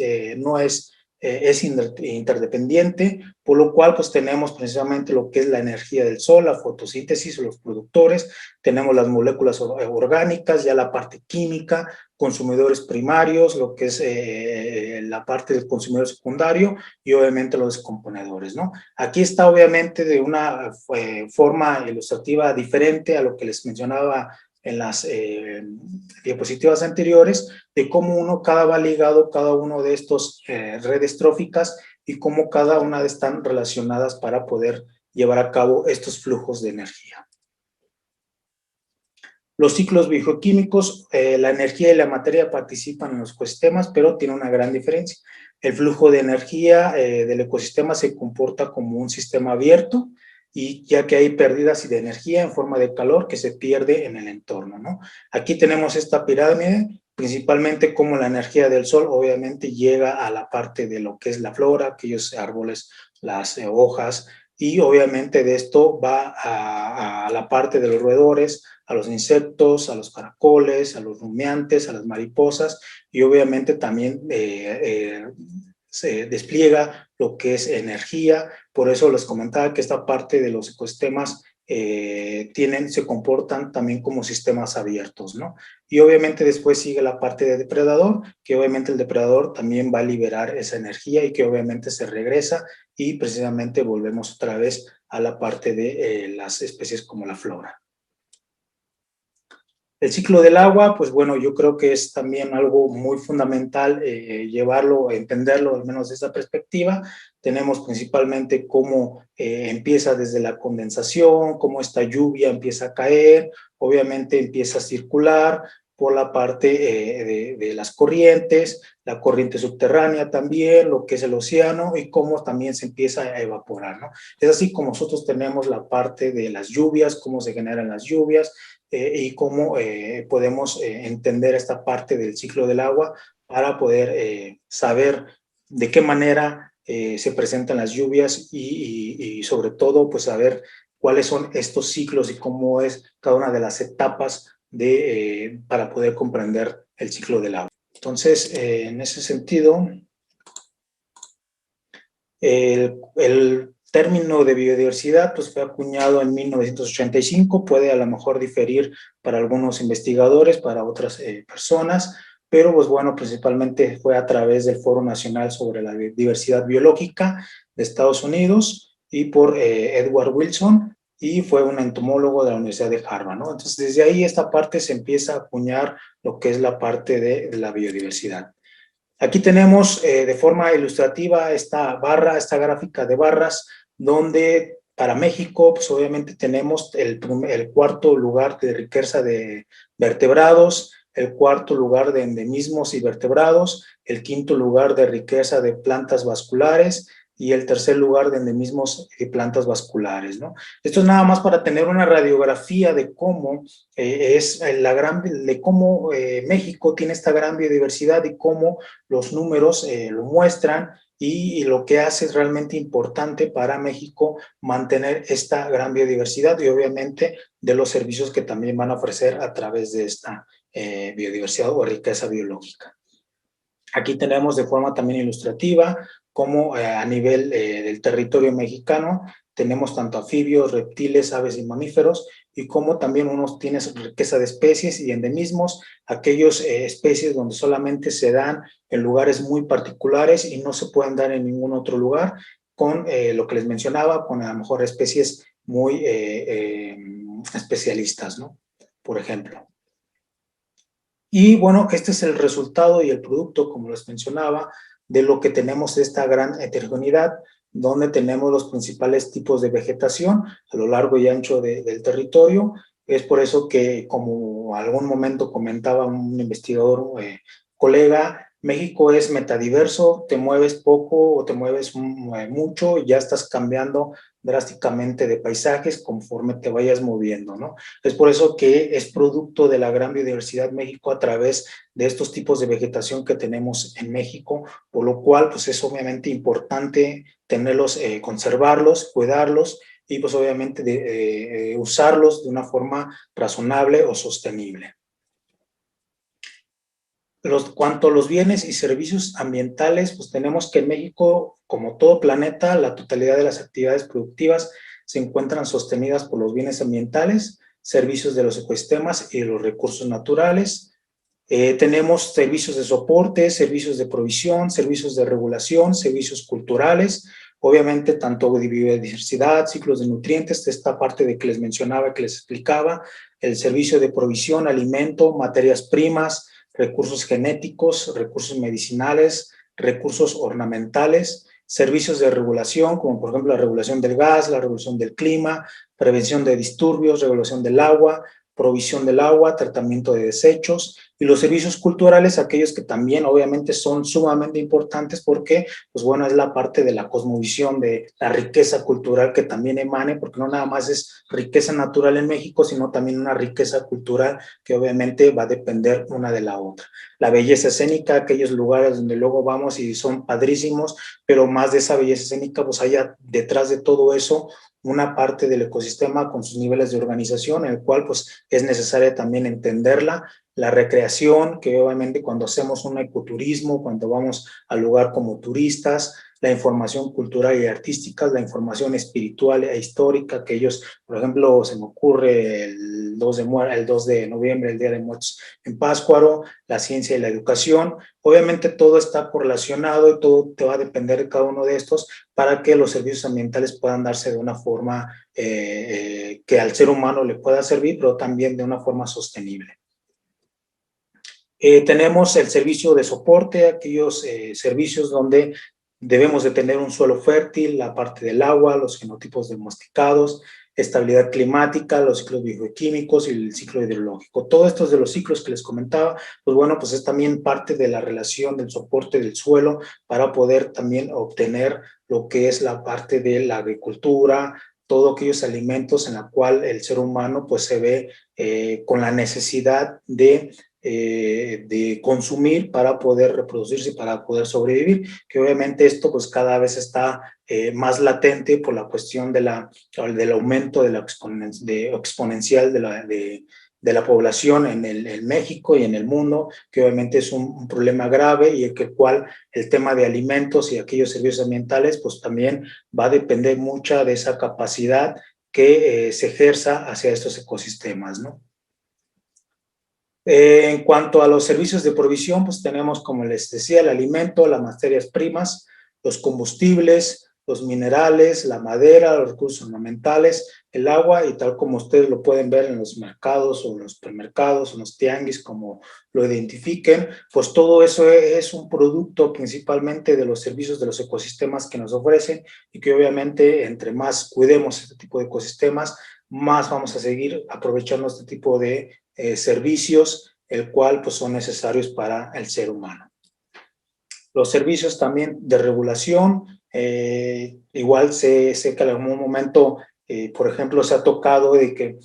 interdependiente, por lo cual pues tenemos precisamente lo que es la energía del sol, la fotosíntesis, los productores, tenemos las moléculas orgánicas, ya la parte química, consumidores primarios, lo que es la parte del consumidor secundario y obviamente los descomponedores, ¿no? Aquí está obviamente de una forma ilustrativa diferente a lo que les mencionaba en las diapositivas anteriores, de cómo va ligado cada uno de estos redes tróficas y cómo cada una están relacionadas para poder llevar a cabo estos flujos de energía. Los ciclos bioquímicos, la energía y la materia participan en los ecosistemas, pero tiene una gran diferencia. El flujo de energía del ecosistema se comporta como un sistema abierto, y ya que hay pérdidas de energía en forma de calor que se pierde en el entorno, ¿no? Aquí tenemos esta pirámide, principalmente como la energía del sol obviamente llega a la parte de lo que es la flora, aquellos árboles, las hojas, y obviamente de esto va a la parte de los roedores, a los insectos, a los caracoles, a los rumiantes, a las mariposas, y obviamente también se despliega lo que es energía. Por eso les comentaba que esta parte de los ecosistemas se comportan también como sistemas abiertos, ¿no? Y obviamente después sigue la parte de depredador, que obviamente el depredador también va a liberar esa energía y que obviamente se regresa, y precisamente volvemos otra vez a la parte de las especies como la flora. El ciclo del agua, pues bueno, yo creo que es también algo muy fundamental llevarlo, entenderlo al menos desde esa perspectiva. Tenemos principalmente cómo empieza desde la condensación, cómo esta lluvia empieza a caer, obviamente empieza a circular por la parte de las corrientes, la corriente subterránea también, lo que es el océano, y cómo también se empieza a evaporar, ¿no? Es así como nosotros tenemos la parte de las lluvias, cómo se generan las lluvias, y cómo podemos entender esta parte del ciclo del agua para poder saber de qué manera se presentan las lluvias y sobre todo pues saber cuáles son estos ciclos y cómo es cada una de las etapas para poder comprender el ciclo del agua. Entonces, en ese sentido, el término de biodiversidad pues fue acuñado en 1985, puede a lo mejor diferir para algunos investigadores, para otras personas, pero pues bueno, principalmente fue a través del Foro Nacional sobre la Diversidad Biológica de Estados Unidos y por Edward Wilson, y fue un entomólogo de la Universidad de Harvard, ¿no? Entonces desde ahí esta parte se empieza a acuñar lo que es la parte de la biodiversidad. Aquí tenemos de forma ilustrativa esta gráfica de barras, donde para México, pues obviamente tenemos el cuarto lugar de riqueza de vertebrados, el cuarto lugar de endemismos y vertebrados, el quinto lugar de riqueza de plantas vasculares y el tercer lugar de endemismos y plantas vasculares, ¿no? Esto es nada más para tener una radiografía de cómo México tiene esta gran biodiversidad y cómo los números lo muestran, y lo que hace es realmente importante para México mantener esta gran biodiversidad y obviamente de los servicios que también van a ofrecer a través de esta biodiversidad o riqueza biológica. Aquí tenemos de forma también ilustrativa cómo a nivel del territorio mexicano tenemos tanto anfibios, reptiles, aves y mamíferos, y cómo también uno tiene riqueza de especies y endemismos, aquellas especies donde solamente se dan en lugares muy particulares y no se pueden dar en ningún otro lugar, con lo que les mencionaba, con a lo mejor especies muy especialistas, ¿no? Por ejemplo. Y bueno, este es el resultado y el producto, como les mencionaba, de lo que tenemos esta gran heterogeneidad, donde tenemos los principales tipos de vegetación a lo largo y ancho del territorio. Es por eso que, como algún momento comentaba un investigador colega, México es metadiverso, te mueves poco o te mueves mucho y ya estás cambiando drásticamente de paisajes conforme te vayas moviendo, ¿no? Es por eso que es producto de la gran biodiversidad México a través de estos tipos de vegetación que tenemos en México, por lo cual pues es obviamente importante tenerlos, conservarlos, cuidarlos y pues obviamente usarlos de una forma razonable o sostenible. Cuanto a los bienes y servicios ambientales, pues tenemos que en México, como todo planeta, la totalidad de las actividades productivas se encuentran sostenidas por los bienes ambientales, servicios de los ecosistemas y de los recursos naturales. Tenemos servicios de soporte, servicios de provisión, servicios de regulación, servicios culturales, obviamente tanto de biodiversidad, ciclos de nutrientes, esta parte de que les mencionaba, que les explicaba, el servicio de provisión, alimento, materias primas, recursos genéticos, recursos medicinales, recursos ornamentales, servicios de regulación, como por ejemplo la regulación del gas, la regulación del clima, prevención de disturbios, regulación del agua, provisión del agua, tratamiento de desechos, y los servicios culturales, aquellos que también obviamente son sumamente importantes porque, pues bueno, es la parte de la cosmovisión, de la riqueza cultural que también emane, porque no nada más es riqueza natural en México, sino también una riqueza cultural que obviamente va a depender una de la otra. La belleza escénica, aquellos lugares donde luego vamos y son padrísimos, pero más de esa belleza escénica, pues haya detrás de todo eso una parte del ecosistema con sus niveles de organización, en el cual pues es necesario también entenderla, la recreación, que obviamente cuando hacemos un ecoturismo, cuando vamos al lugar como turistas, la información cultural y artística, la información espiritual e histórica, que ellos, por ejemplo, se me ocurre el 2 de noviembre, el Día de Muertos en Pátzcuaro, la ciencia y la educación. Obviamente todo está correlacionado y todo te va a depender de cada uno de estos para que los servicios ambientales puedan darse de una forma que al ser humano le pueda servir, pero también de una forma sostenible. Tenemos el servicio de soporte, aquellos servicios donde debemos de tener un suelo fértil, la parte del agua, los genotipos domesticados, estabilidad climática, los ciclos bioquímicos y el ciclo hidrológico. Todo esto de los ciclos que les comentaba, pues bueno, pues es también parte de la relación del soporte del suelo para poder también obtener lo que es la parte de la agricultura, todos aquellos alimentos en la cual el ser humano pues se ve con la necesidad de consumir para poder reproducirse y para poder sobrevivir, que obviamente esto pues cada vez está más latente por la cuestión del aumento exponencial de la población en México y en el mundo, que obviamente es un problema grave y el cual el tema de alimentos y aquellos servicios ambientales pues también va a depender mucho de esa capacidad que se ejerza hacia estos ecosistemas, ¿no? En cuanto a los servicios de provisión, pues tenemos, como les decía, el alimento, las materias primas, los combustibles, los minerales, la madera, los recursos ornamentales, el agua, y tal como ustedes lo pueden ver en los mercados o los supermercados o los tianguis, como lo identifiquen, pues todo eso es un producto principalmente de los servicios de los ecosistemas que nos ofrecen y que obviamente entre más cuidemos este tipo de ecosistemas, más vamos a seguir aprovechando este tipo de servicios el cual pues son necesarios para el ser humano. Los servicios también de regulación, igual sé que en algún momento, por ejemplo, se ha tocado de que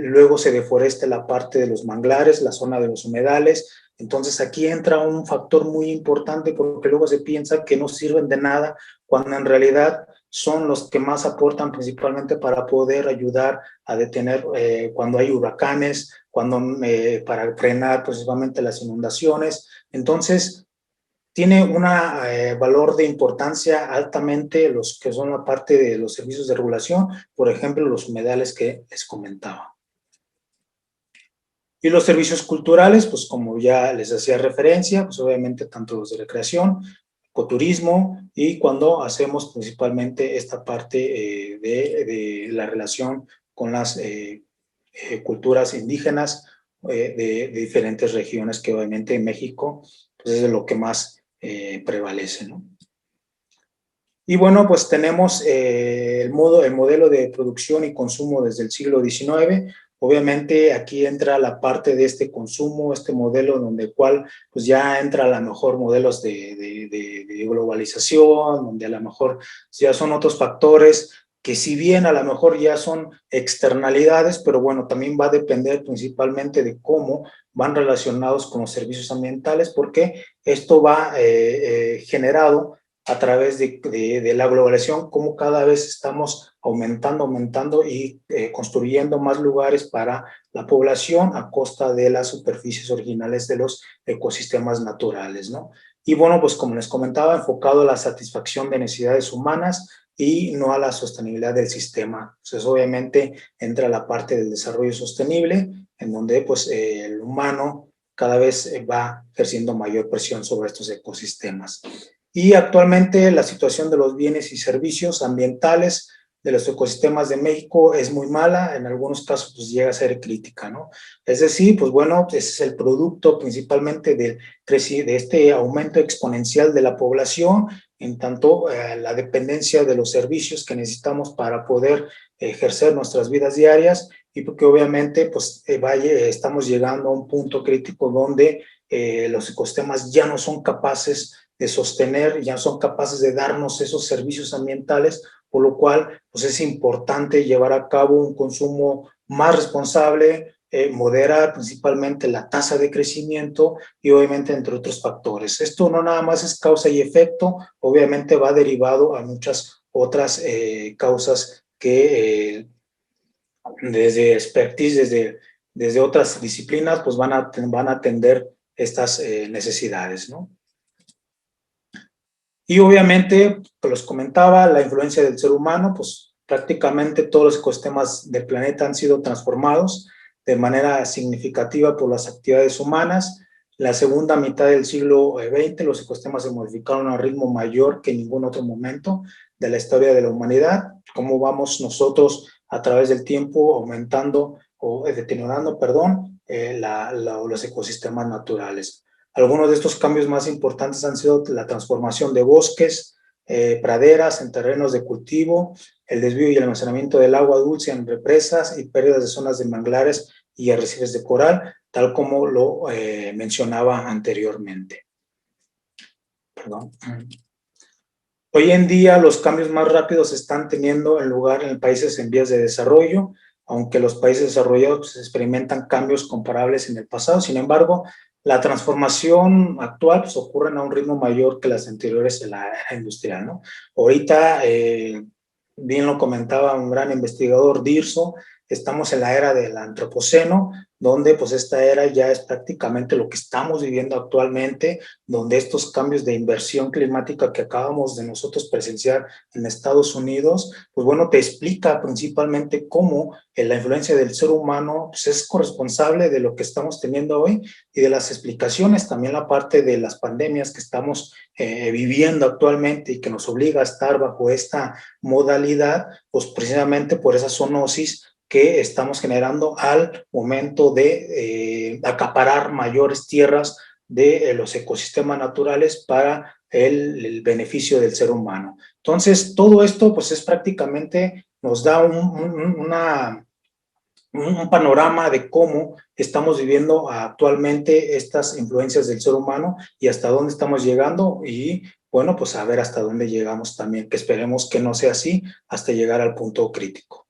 luego se deforeste la parte de los manglares, la zona de los humedales. Entonces aquí entra un factor muy importante porque luego se piensa que no sirven de nada cuando en realidad son los que más aportan principalmente para poder ayudar a detener cuando hay huracanes, para frenar principalmente las inundaciones. Entonces tiene un valor de importancia altamente los que son la parte de los servicios de regulación, por ejemplo, los humedales que les comentaba. Y los servicios culturales, pues como ya les hacía referencia, pues obviamente tanto los de recreación, ecoturismo, y cuando hacemos principalmente esta parte de la relación con las culturas indígenas de diferentes regiones, que obviamente en México pues es de lo que más prevalece, ¿no? Y bueno, pues tenemos el modelo de producción y consumo desde el siglo XIX. Obviamente aquí entra la parte de este consumo, este modelo donde cual pues ya entra a lo mejor modelos de globalización, donde a lo mejor ya son otros factores que si bien a lo mejor ya son externalidades, pero bueno, también va a depender principalmente de cómo van relacionados con los servicios ambientales, porque esto va generado a través de la globalización, como cada vez estamos aumentando y construyendo más lugares para la población a costa de las superficies originales de los ecosistemas naturales, ¿no? Y bueno, pues como les comentaba, enfocado a la satisfacción de necesidades humanas y no a la sostenibilidad del sistema. Entonces, obviamente, entra la parte del desarrollo sostenible, en donde pues el humano cada vez va ejerciendo mayor presión sobre estos ecosistemas. Y actualmente la situación de los bienes y servicios ambientales de los ecosistemas de México es muy mala, en algunos casos pues llega a ser crítica, ¿no? Es decir, pues bueno, ese es el producto principalmente de este aumento exponencial de la población, en tanto la dependencia de los servicios que necesitamos para poder ejercer nuestras vidas diarias, y porque obviamente pues estamos llegando a un punto crítico donde los ecosistemas ya no son capaces de sostener, ya son capaces de darnos esos servicios ambientales, por lo cual pues es importante llevar a cabo un consumo más responsable, moderar principalmente la tasa de crecimiento y obviamente entre otros factores. Esto no nada más es causa y efecto, obviamente va derivado a muchas otras causas que desde expertise, desde otras disciplinas, pues van a atender estas necesidades, ¿no? Y obviamente, pues les comentaba, la influencia del ser humano, pues prácticamente todos los ecosistemas del planeta han sido transformados de manera significativa por las actividades humanas. La segunda mitad del siglo XX, los ecosistemas se modificaron a un ritmo mayor que en ningún otro momento de la historia de la humanidad. Cómo vamos nosotros a través del tiempo aumentando o deteriorando, los ecosistemas naturales. Algunos de estos cambios más importantes han sido la transformación de bosques, praderas en terrenos de cultivo, el desvío y el almacenamiento del agua dulce en represas y pérdidas de zonas de manglares y arrecifes de coral, tal como lo mencionaba anteriormente. Perdón. Hoy en día los cambios más rápidos están teniendo lugar en países en vías de desarrollo, aunque los países desarrollados experimentan cambios comparables en el pasado. Sin embargo, la transformación actual pues, ocurre a un ritmo mayor que las anteriores en la era industrial, ¿no? Ahorita, bien lo comentaba un gran investigador, Dirso, estamos en la era del antropoceno, donde pues esta era ya es prácticamente lo que estamos viviendo actualmente, donde estos cambios de inversión climática que acabamos de nosotros presenciar en Estados Unidos, pues bueno, te explica principalmente cómo la influencia del ser humano pues, es corresponsable de lo que estamos teniendo hoy y de las explicaciones, también la parte de las pandemias que estamos viviendo actualmente y que nos obliga a estar bajo esta modalidad, pues precisamente por esa zoonosis que estamos generando al momento de acaparar mayores tierras de los ecosistemas naturales para el beneficio del ser humano. Entonces, todo esto pues es prácticamente, nos da un panorama de cómo estamos viviendo actualmente estas influencias del ser humano y hasta dónde estamos llegando y, bueno, pues a ver hasta dónde llegamos también, que esperemos que no sea así hasta llegar al punto crítico.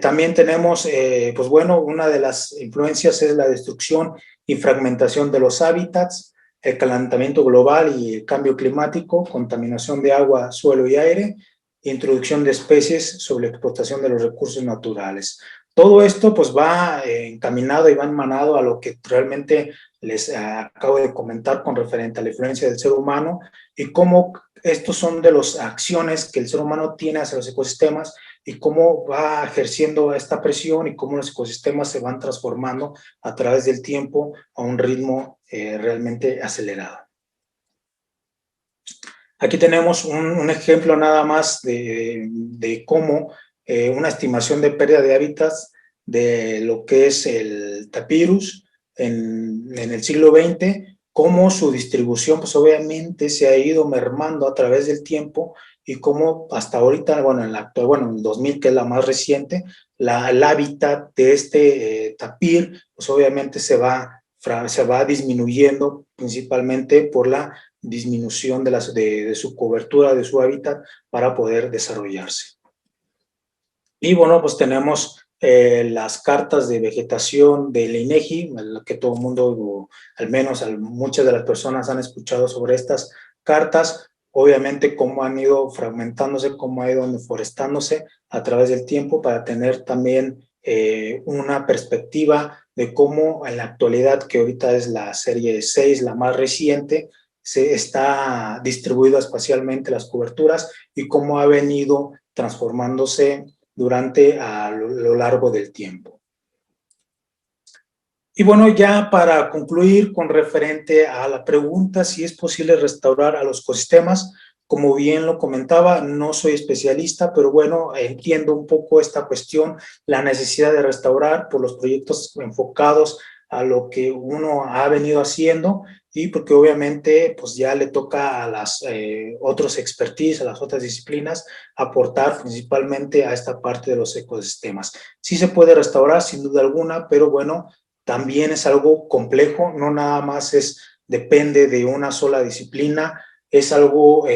También tenemos, pues bueno, una de las influencias es la destrucción y fragmentación de los hábitats, el calentamiento global y el cambio climático, contaminación de agua, suelo y aire, introducción de especies, sobreexplotación de los recursos naturales. Todo esto pues va encaminado y va enmanado a lo que realmente les acabo de comentar con referente a la influencia del ser humano y cómo estos son de las acciones que el ser humano tiene hacia los ecosistemas y cómo va ejerciendo esta presión y cómo los ecosistemas se van transformando a través del tiempo a un ritmo realmente acelerado. Aquí tenemos un ejemplo nada más de cómo una estimación de pérdida de hábitats de lo que es el tapirus en el siglo XX, cómo su distribución pues obviamente se ha ido mermando a través del tiempo y cómo hasta ahorita, bueno, en el 2000, que es la más reciente, el hábitat de este tapir pues obviamente se va disminuyendo principalmente por la disminución de su cobertura, de su hábitat para poder desarrollarse. Y bueno, pues tenemos las cartas de vegetación del INEGI, que todo el mundo, o al menos muchas de las personas han escuchado sobre estas cartas, obviamente cómo han ido fragmentándose, cómo ha ido deforestándose a través del tiempo para tener también una perspectiva de cómo en la actualidad, que ahorita es la serie 6, la más reciente, se está distribuido espacialmente las coberturas y cómo ha venido transformándose durante a lo largo del tiempo. Y bueno, ya para concluir con referente a la pregunta si es posible restaurar a los ecosistemas, como bien lo comentaba, no soy especialista, pero bueno, entiendo un poco esta cuestión, la necesidad de restaurar por los proyectos enfocados a lo que uno ha venido haciendo y porque obviamente pues ya le toca a las otros expertise, a las otras disciplinas, aportar principalmente a esta parte de los ecosistemas. Sí se puede restaurar sin duda alguna, pero bueno, también es algo complejo, no nada más depende de una sola disciplina, es algo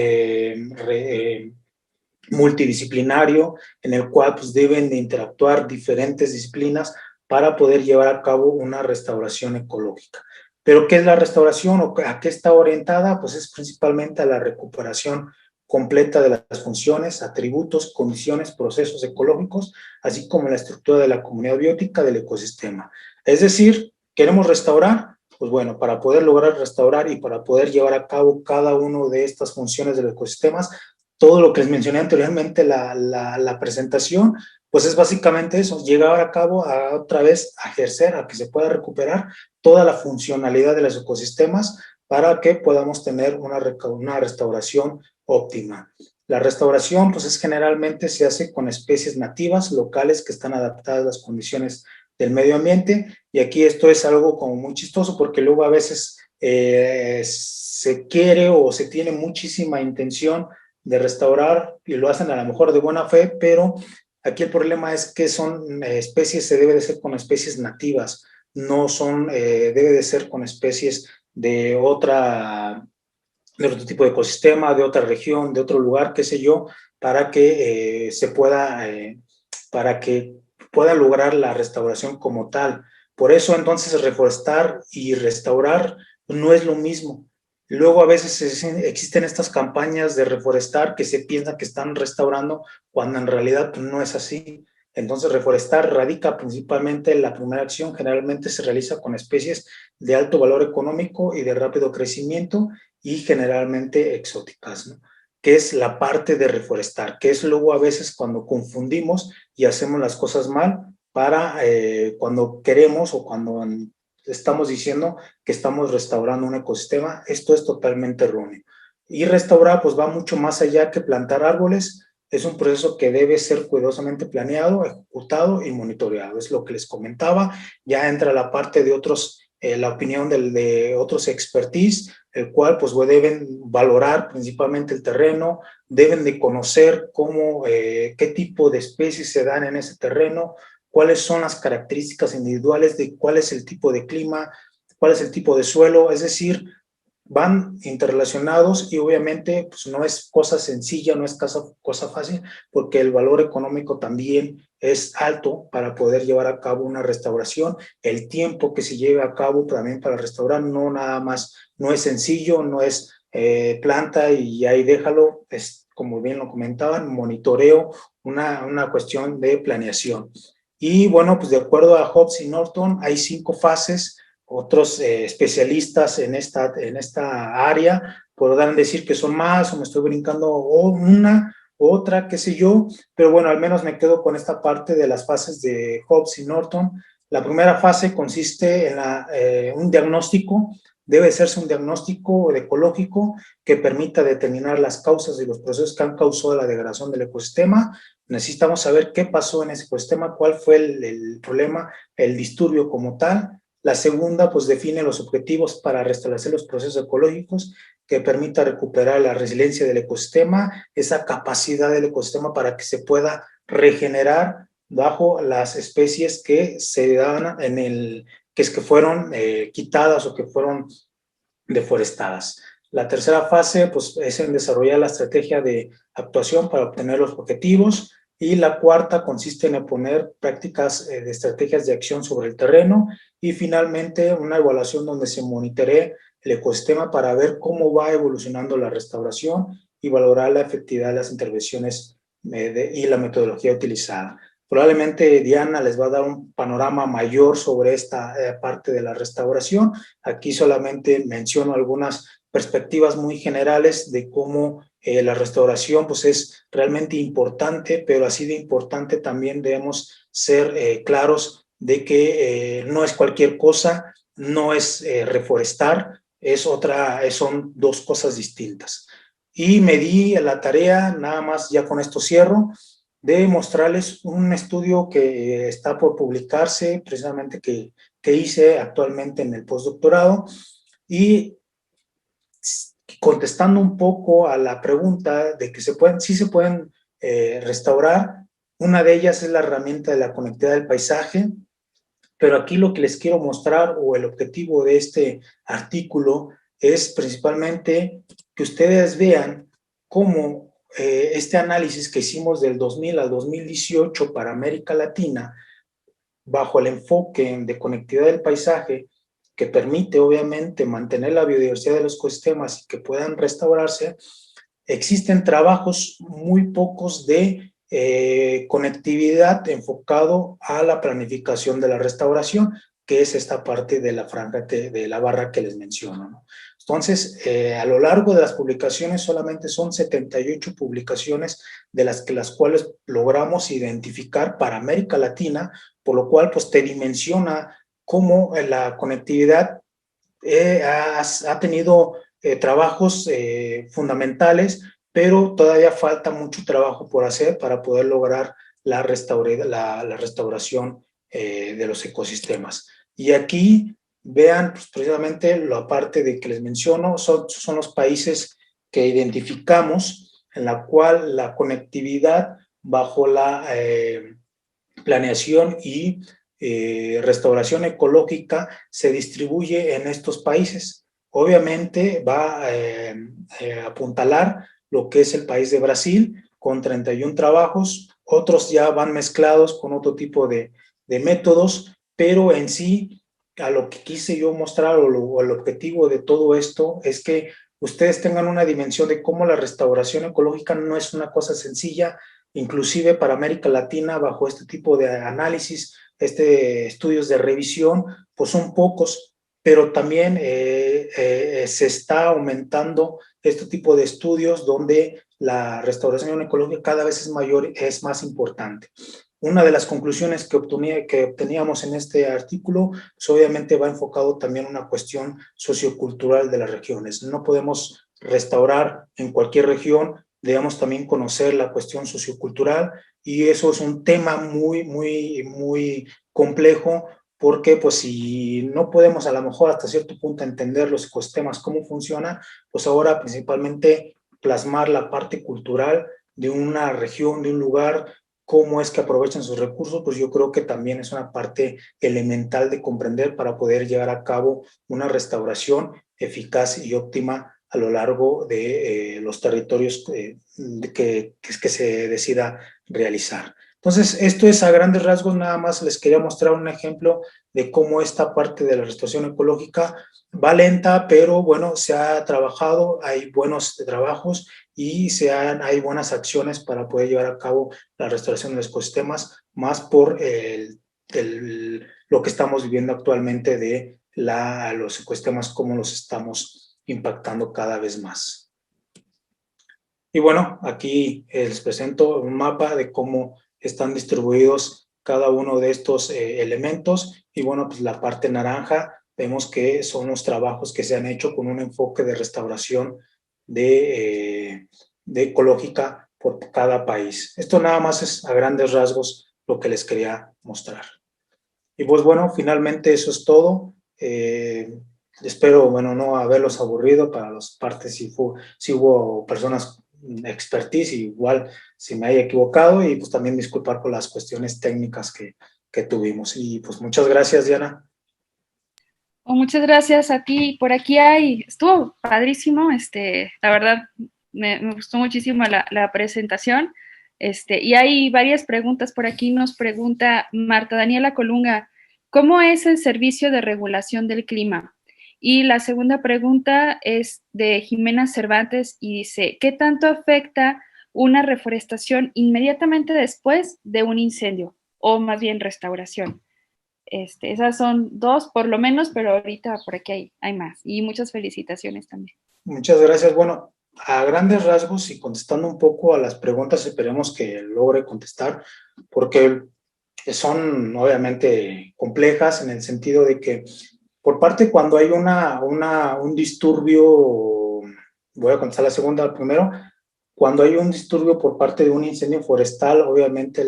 multidisciplinario en el cual pues, deben de interactuar diferentes disciplinas para poder llevar a cabo una restauración ecológica. ¿Pero qué es la restauración o a qué está orientada? Pues es principalmente a la recuperación completa de las funciones, atributos, condiciones, procesos ecológicos, así como la estructura de la comunidad biótica del ecosistema. Es decir, ¿queremos restaurar? Pues bueno, para poder lograr restaurar y para poder llevar a cabo cada una de estas funciones de los ecosistemas, todo lo que les mencioné anteriormente, la presentación, pues es básicamente eso, llegar a cabo otra vez a ejercer, a que se pueda recuperar toda la funcionalidad de los ecosistemas para que podamos tener una restauración óptima. La restauración, pues generalmente se hace con especies nativas, locales, que están adaptadas a las condiciones del medio ambiente, y aquí esto es algo como muy chistoso porque luego a veces se quiere o se tiene muchísima intención de restaurar y lo hacen a lo mejor de buena fe, pero aquí el problema es que son especies, se debe de ser con especies nativas, no son, debe de ser con especies de otro tipo de ecosistema, de otra región, de otro lugar, qué sé yo, para que se pueda, para que pueda lograr la restauración como tal. Por eso entonces reforestar y restaurar no es lo mismo. Luego a veces existen estas campañas de reforestar que se piensa que están restaurando cuando en realidad no es así. Entonces reforestar radica principalmente en la primera acción, generalmente se realiza con especies de alto valor económico y de rápido crecimiento y generalmente exóticas, ¿no? Que es la parte de reforestar, que es luego a veces cuando confundimos y hacemos las cosas mal para cuando queremos o cuando estamos diciendo que estamos restaurando un ecosistema. Esto es totalmente erróneo. Y restaurar pues va mucho más allá que plantar árboles. Es un proceso que debe ser cuidadosamente planeado, ejecutado y monitoreado. Es lo que les comentaba. Ya entra la parte de otros, la opinión de otros expertise, el cual pues deben valorar principalmente el terreno, deben de conocer qué tipo de especies se dan en ese terreno, cuáles son las características individuales de cuál es el tipo de clima, cuál es el tipo de suelo, es decir, van interrelacionados y obviamente pues, no es cosa sencilla, no es cosa fácil, porque el valor económico también es alto para poder llevar a cabo una restauración. El tiempo que se lleve a cabo también para restaurar no nada más, no es sencillo, no es planta y ahí déjalo, es como bien lo comentaban, monitoreo, una cuestión de planeación. Y bueno, pues de acuerdo a Hobbs y Norton, hay 5 fases. Otros especialistas en esta área podrán decir que son más o me estoy brincando una, otra, qué sé yo, pero bueno, al menos me quedo con esta parte de las fases de Hobbs y Norton. La primera fase consiste en un diagnóstico, debe hacerse un diagnóstico ecológico que permita determinar las causas y los procesos que han causado la degradación del ecosistema. Necesitamos saber qué pasó en ese ecosistema, cuál fue el problema, el disturbio como tal. La segunda, pues define los objetivos para restablecer los procesos ecológicos que permita recuperar la resiliencia del ecosistema, esa capacidad del ecosistema para que se pueda regenerar bajo las especies que se dan que fueron quitadas o que fueron deforestadas. La tercera fase, pues, es en desarrollar la estrategia de actuación para obtener los objetivos. Y la cuarta consiste en poner prácticas de estrategias de acción sobre el terreno y finalmente una evaluación donde se monitoree el ecosistema para ver cómo va evolucionando la restauración y valorar la efectividad de las intervenciones y la metodología utilizada. Probablemente Diana les va a dar un panorama mayor sobre esta parte de la restauración. Aquí solamente menciono algunas perspectivas muy generales de cómo la restauración pues es realmente importante, pero así de importante también debemos ser claros de que no es cualquier cosa, no es reforestar, son 2 cosas distintas. Y me di a la tarea, nada más ya con esto cierro, de mostrarles un estudio que está por publicarse, precisamente que hice actualmente en el postdoctorado, y contestando un poco a la pregunta de que sí se pueden restaurar. Una de ellas es la herramienta de la conectividad del paisaje, pero aquí lo que les quiero mostrar o el objetivo de este artículo es principalmente que ustedes vean cómo este análisis que hicimos del 2000 al 2018 para América Latina, bajo el enfoque de conectividad del paisaje, que permite obviamente mantener la biodiversidad de los ecosistemas y que puedan restaurarse, existen trabajos muy pocos de conectividad enfocado a la planificación de la restauración, que es esta parte de la franja de la barra que les menciono, ¿no? Entonces, a lo largo de las publicaciones solamente son 78 publicaciones de las cuales logramos identificar para América Latina, por lo cual pues te dimensiona cómo la conectividad ha tenido trabajos fundamentales, pero todavía falta mucho trabajo por hacer para poder lograr la restauración de los ecosistemas. Y aquí vean pues, precisamente la parte de que les menciono, son los países que identificamos en la cual la conectividad bajo la planeación y restauración ecológica se distribuye en estos países. Obviamente va a apuntalar lo que es el país de Brasil con 31 trabajos, otros ya van mezclados con otro tipo de métodos, pero en sí a lo que quise yo mostrar o el objetivo de todo esto es que ustedes tengan una dimensión de cómo la restauración ecológica no es una cosa sencilla, inclusive para América Latina, bajo este tipo de análisis, estudios de revisión, pues son pocos, pero también se está aumentando este tipo de estudios donde la restauración ecológica cada vez es mayor, es más importante. Una de las conclusiones que obteníamos en este artículo, pues obviamente va enfocado también a una cuestión sociocultural de las regiones. No podemos restaurar en cualquier región, debemos también conocer la cuestión sociocultural y eso es un tema muy, muy, muy complejo porque pues si no podemos a lo mejor hasta cierto punto entender los ecosistemas, cómo funcionan, pues ahora principalmente plasmar la parte cultural de una región, de un lugar, cómo es que aprovechan sus recursos, pues yo creo que también es una parte elemental de comprender para poder llevar a cabo una restauración eficaz y óptima a lo largo de los territorios que se decida realizar. Entonces, esto es a grandes rasgos, nada más les quería mostrar un ejemplo de cómo esta parte de la restauración ecológica va lenta, pero bueno, se ha trabajado, hay buenos trabajos y hay buenas acciones para poder llevar a cabo la restauración de los ecosistemas, más por lo que estamos viviendo actualmente de los ecosistemas, cómo los estamos impactando cada vez más. Y bueno, aquí les presento un mapa de cómo están distribuidos cada uno de estos elementos, y bueno, pues la parte naranja vemos que son los trabajos que se han hecho con un enfoque de restauración de ecológica por cada país. Esto nada más es a grandes rasgos lo que les quería mostrar. Y pues bueno, finalmente eso es todo. Espero, bueno, no haberlos aburrido. Para las partes si hubo personas expertise, igual si me haya equivocado, y pues también disculpar por las cuestiones técnicas que tuvimos. Y pues muchas gracias, Diana. Muchas gracias a ti. Por aquí estuvo padrísimo, la verdad me gustó muchísimo la presentación, y hay varias preguntas por aquí. Nos pregunta Marta Daniela Colunga, ¿cómo es el servicio de regulación del clima? Y la segunda pregunta es de Jimena Cervantes y dice, ¿qué tanto afecta una reforestación inmediatamente después de un incendio? O más bien restauración. Esas son dos por lo menos, pero ahorita por aquí hay más. Y muchas felicitaciones también. Muchas gracias. Bueno, a grandes rasgos y contestando un poco a las preguntas, esperemos que logre contestar, porque son obviamente complejas en el sentido de que por parte cuando hay un disturbio, voy a contestar la segunda primero, cuando hay un disturbio por parte de un incendio forestal, obviamente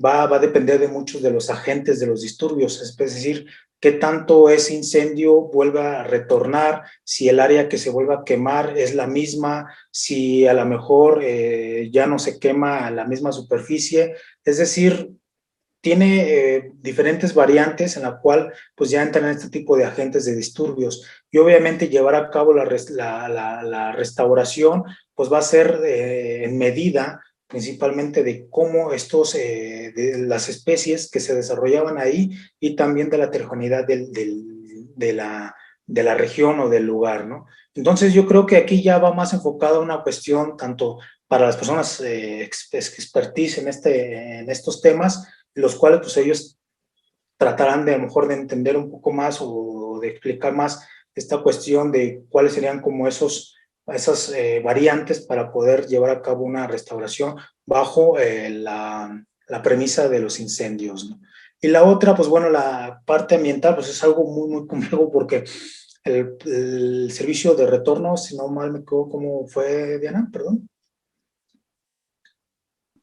va a depender de muchos de los agentes de los disturbios, es decir, qué tanto ese incendio vuelva a retornar, si el área que se vuelva a quemar es la misma, si a lo mejor ya no se quema a la misma superficie, es decir, tiene diferentes variantes en la cual pues ya entran este tipo de agentes de disturbios, y obviamente llevar a cabo la restauración pues va a ser en medida principalmente de cómo de las especies que se desarrollaban ahí, y también de la heterogeneidad de la región o del lugar, ¿no? Entonces yo creo que aquí ya va más enfocada una cuestión tanto para las personas expertise en estos temas, los cuales pues ellos tratarán de a lo mejor de entender un poco más o de explicar más esta cuestión de cuáles serían como esas variantes para poder llevar a cabo una restauración bajo la premisa de los incendios, ¿no? Y la otra, pues bueno, la parte ambiental, pues es algo muy, muy complejo, porque el servicio de retorno, si no mal me equivoco, ¿cómo fue, Diana? Perdón.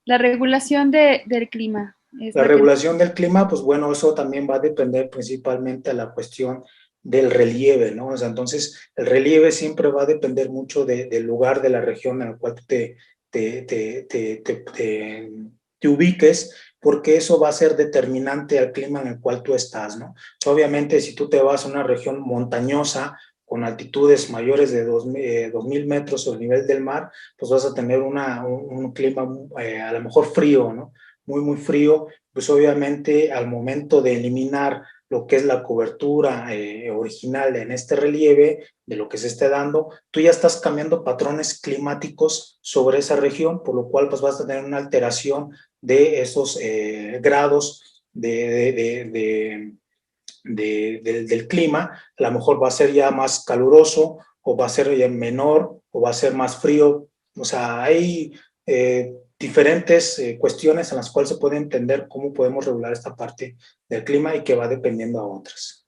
La regulación del clima. La regulación del clima, pues bueno, eso también va a depender principalmente de la cuestión del relieve, ¿no? O sea, entonces el relieve siempre va a depender mucho del lugar de la región en la cual te ubiques, porque eso va a ser determinante al clima en el cual tú estás, ¿no? Obviamente, si tú te vas a una región montañosa, con altitudes mayores de 2.000 metros sobre el nivel del mar, pues vas a tener un clima a lo mejor frío, ¿no? Muy, muy frío, pues obviamente al momento de eliminar lo que es la cobertura original en este relieve, de lo que se esté dando, tú ya estás cambiando patrones climáticos sobre esa región, por lo cual pues vas a tener una alteración de esos grados del clima. A lo mejor va a ser ya más caluroso, o va a ser ya menor, o va a ser más frío. O sea, hay diferentes cuestiones en las cuales se puede entender cómo podemos regular esta parte del clima y que va dependiendo a otras.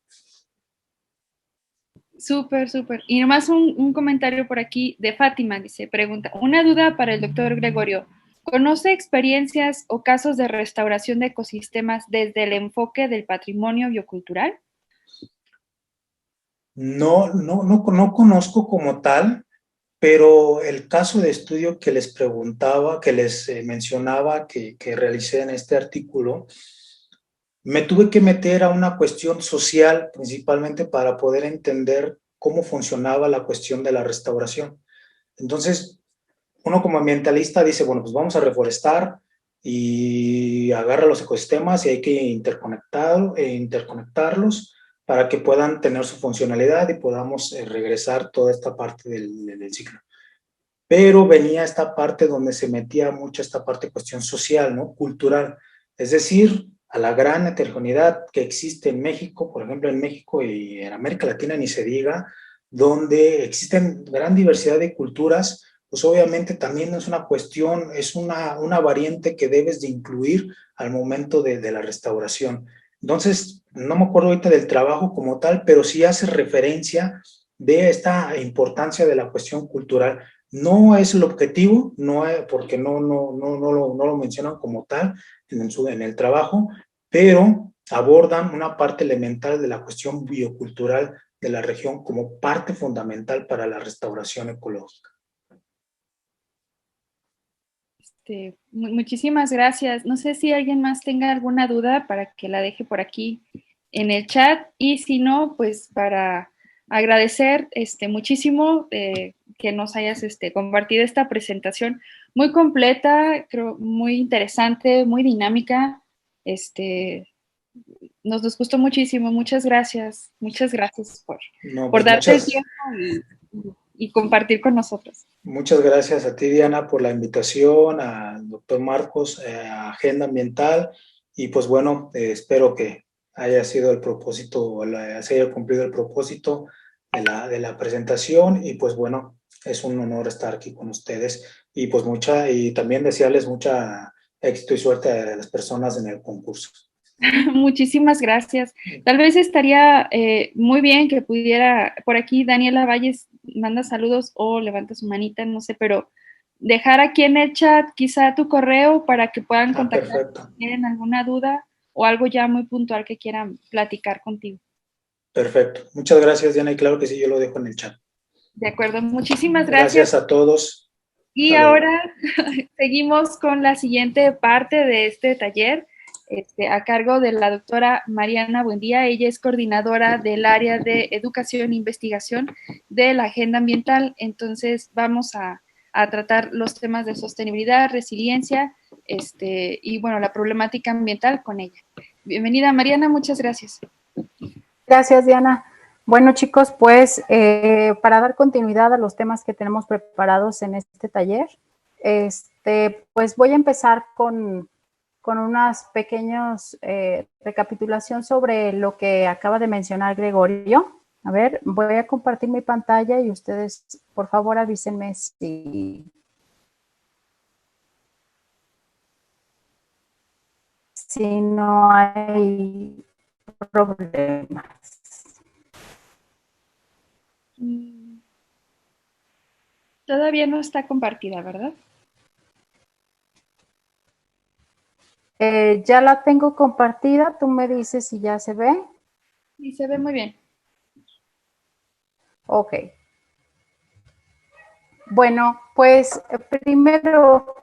Súper, súper. Y nomás un comentario por aquí de Fátima, pregunta, una duda para el doctor Gregorio. ¿Conoce experiencias o casos de restauración de ecosistemas desde el enfoque del patrimonio biocultural? No conozco como tal, pero el caso de estudio que les preguntaba, que les mencionaba, que realicé en este artículo, me tuve que meter a una cuestión social principalmente para poder entender cómo funcionaba la cuestión de la restauración. Entonces, uno como ambientalista dice, bueno, pues vamos a reforestar y agarra los ecosistemas y hay que interconectarlos para que puedan tener su funcionalidad y podamos regresar toda esta parte del ciclo. Pero venía esta parte donde se metía mucho esta parte de cuestión social, ¿no? Cultural. Es decir, a la gran heterogeneidad que existe en México, por ejemplo, en México y en América Latina, ni se diga, donde existen gran diversidad de culturas, pues obviamente también es una cuestión, es una variante que debes de incluir al momento de la restauración. Entonces, no me acuerdo ahorita del trabajo como tal, pero sí hace referencia de esta importancia de la cuestión cultural. No es el objetivo, porque no lo mencionan como tal en el trabajo, pero abordan una parte elemental de la cuestión biocultural de la región como parte fundamental para la restauración ecológica. Muchísimas gracias. No sé si alguien más tenga alguna duda para que la deje por aquí en el chat, y si no, pues para agradecer muchísimo que nos hayas compartido esta presentación muy completa, creo muy interesante, muy dinámica. Nos gustó muchísimo. Muchas gracias por darte el tiempo y compartir con nosotros. Muchas gracias a ti, Diana, por la invitación, al doctor Marcos, a Agenda Ambiental, y pues bueno, espero que haya sido el propósito, se haya cumplido el propósito de la presentación, y pues bueno, es un honor estar aquí con ustedes, y pues y también desearles mucha éxito y suerte a las personas en el concurso. Muchísimas gracias. Tal vez estaría muy bien que pudiera, por aquí Daniela Valles manda saludos o levanta su manita, no sé, pero dejar aquí en el chat quizá tu correo para que puedan contactar si tienen alguna duda o algo ya muy puntual que quieran platicar contigo. Perfecto. Muchas gracias, Diana, y claro que sí, yo lo dejo en el chat. De acuerdo, muchísimas gracias. Gracias a todos. Y ahora seguimos con la siguiente parte de este taller. A cargo de la doctora Mariana Buendía. Ella es coordinadora del área de educación e investigación de la Agenda Ambiental. Entonces vamos a tratar los temas de sostenibilidad, resiliencia y bueno, la problemática ambiental con ella. Bienvenida, Mariana, muchas gracias. Gracias, Diana. Bueno, chicos, pues para dar continuidad a los temas que tenemos preparados en este taller, pues voy a empezar con unas pequeñas recapitulación sobre lo que acaba de mencionar Gregorio. A ver, voy a compartir mi pantalla y ustedes, por favor, avísenme si no hay problemas. Todavía no está compartida, ¿verdad? Ya la tengo compartida, tú me dices si ya se ve. Sí, se ve muy bien. Ok. Bueno, pues primero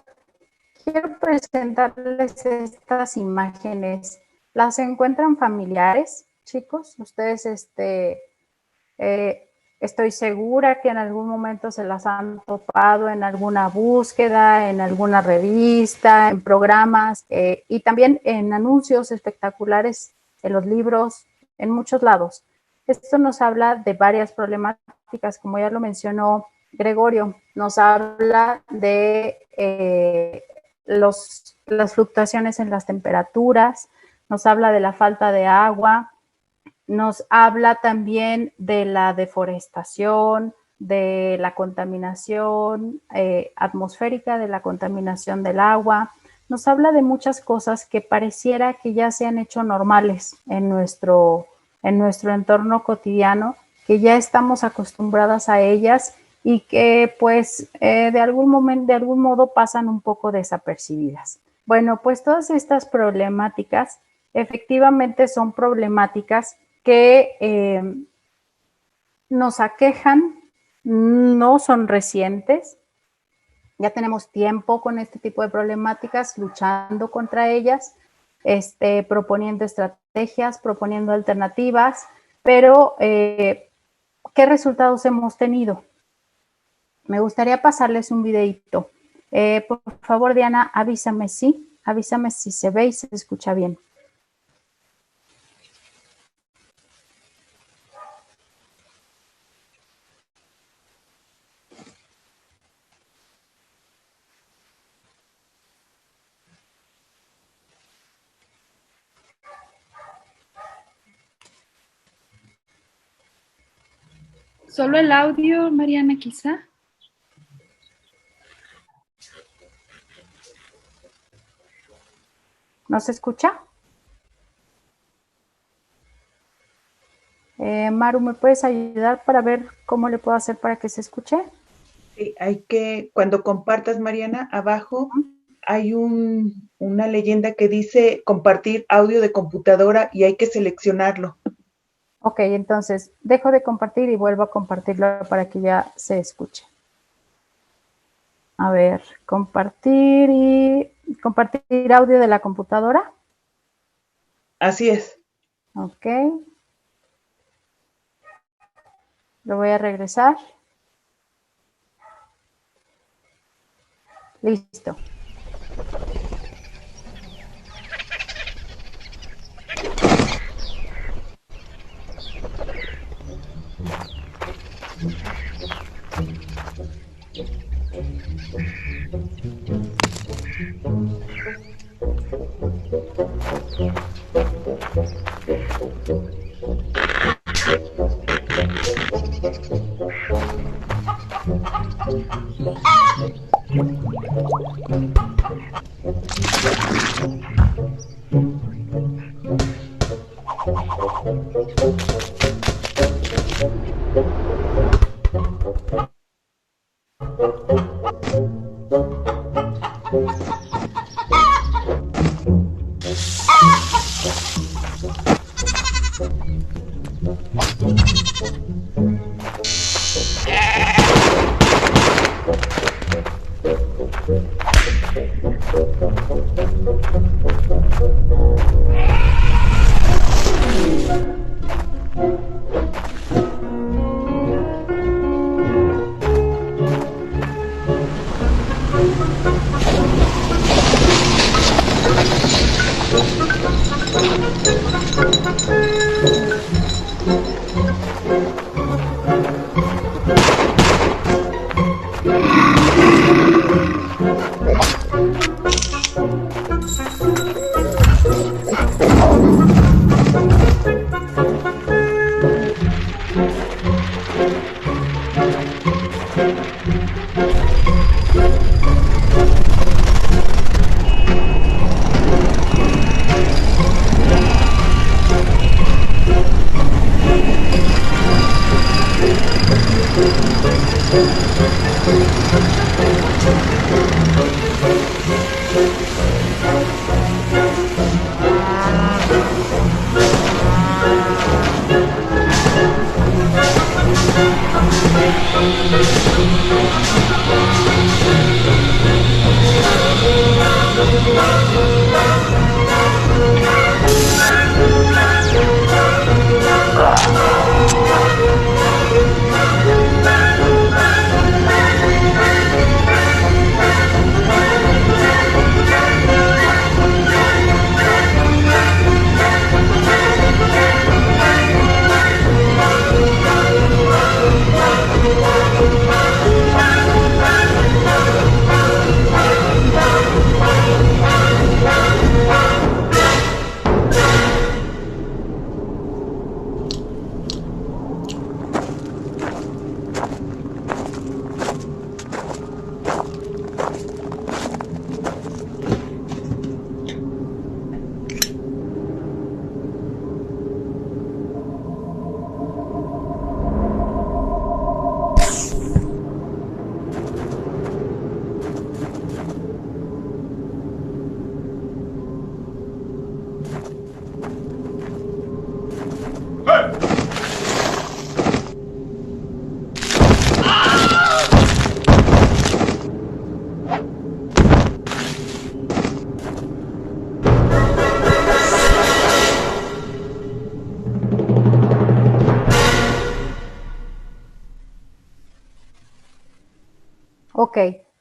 quiero presentarles estas imágenes. ¿Las encuentran familiares, chicos? Ustedes, estoy segura que en algún momento se las han topado en alguna búsqueda, en alguna revista, en programas y también en anuncios espectaculares, en los libros, en muchos lados. Esto nos habla de varias problemáticas, como ya lo mencionó Gregorio. Nos habla de las fluctuaciones en las temperaturas, nos habla de la falta de agua, nos habla también de la deforestación, de la contaminación atmosférica, de la contaminación del agua. Nos habla de muchas cosas que pareciera que ya se han hecho normales en nuestro entorno cotidiano, que ya estamos acostumbradas a ellas y que pues de algún modo pasan un poco desapercibidas. Bueno, pues todas estas problemáticas efectivamente son problemáticas que nos aquejan No son recientes. Ya tenemos tiempo con este tipo de problemáticas, luchando contra ellas, proponiendo estrategias, proponiendo alternativas, pero ¿qué resultados hemos tenido? Me gustaría pasarles un videito. Por favor, Diana, avísame si se ve y se escucha bien. Solo el audio, Mariana, quizá. ¿No se escucha? Maru, ¿me puedes ayudar para ver cómo le puedo hacer para que se escuche? Sí, cuando compartas, Mariana, abajo hay una leyenda que dice compartir audio de computadora y hay que seleccionarlo. Ok, entonces dejo de compartir y vuelvo a compartirlo para que ya se escuche. A ver, compartir audio de la computadora. Así es. Ok. Lo voy a regresar. Listo.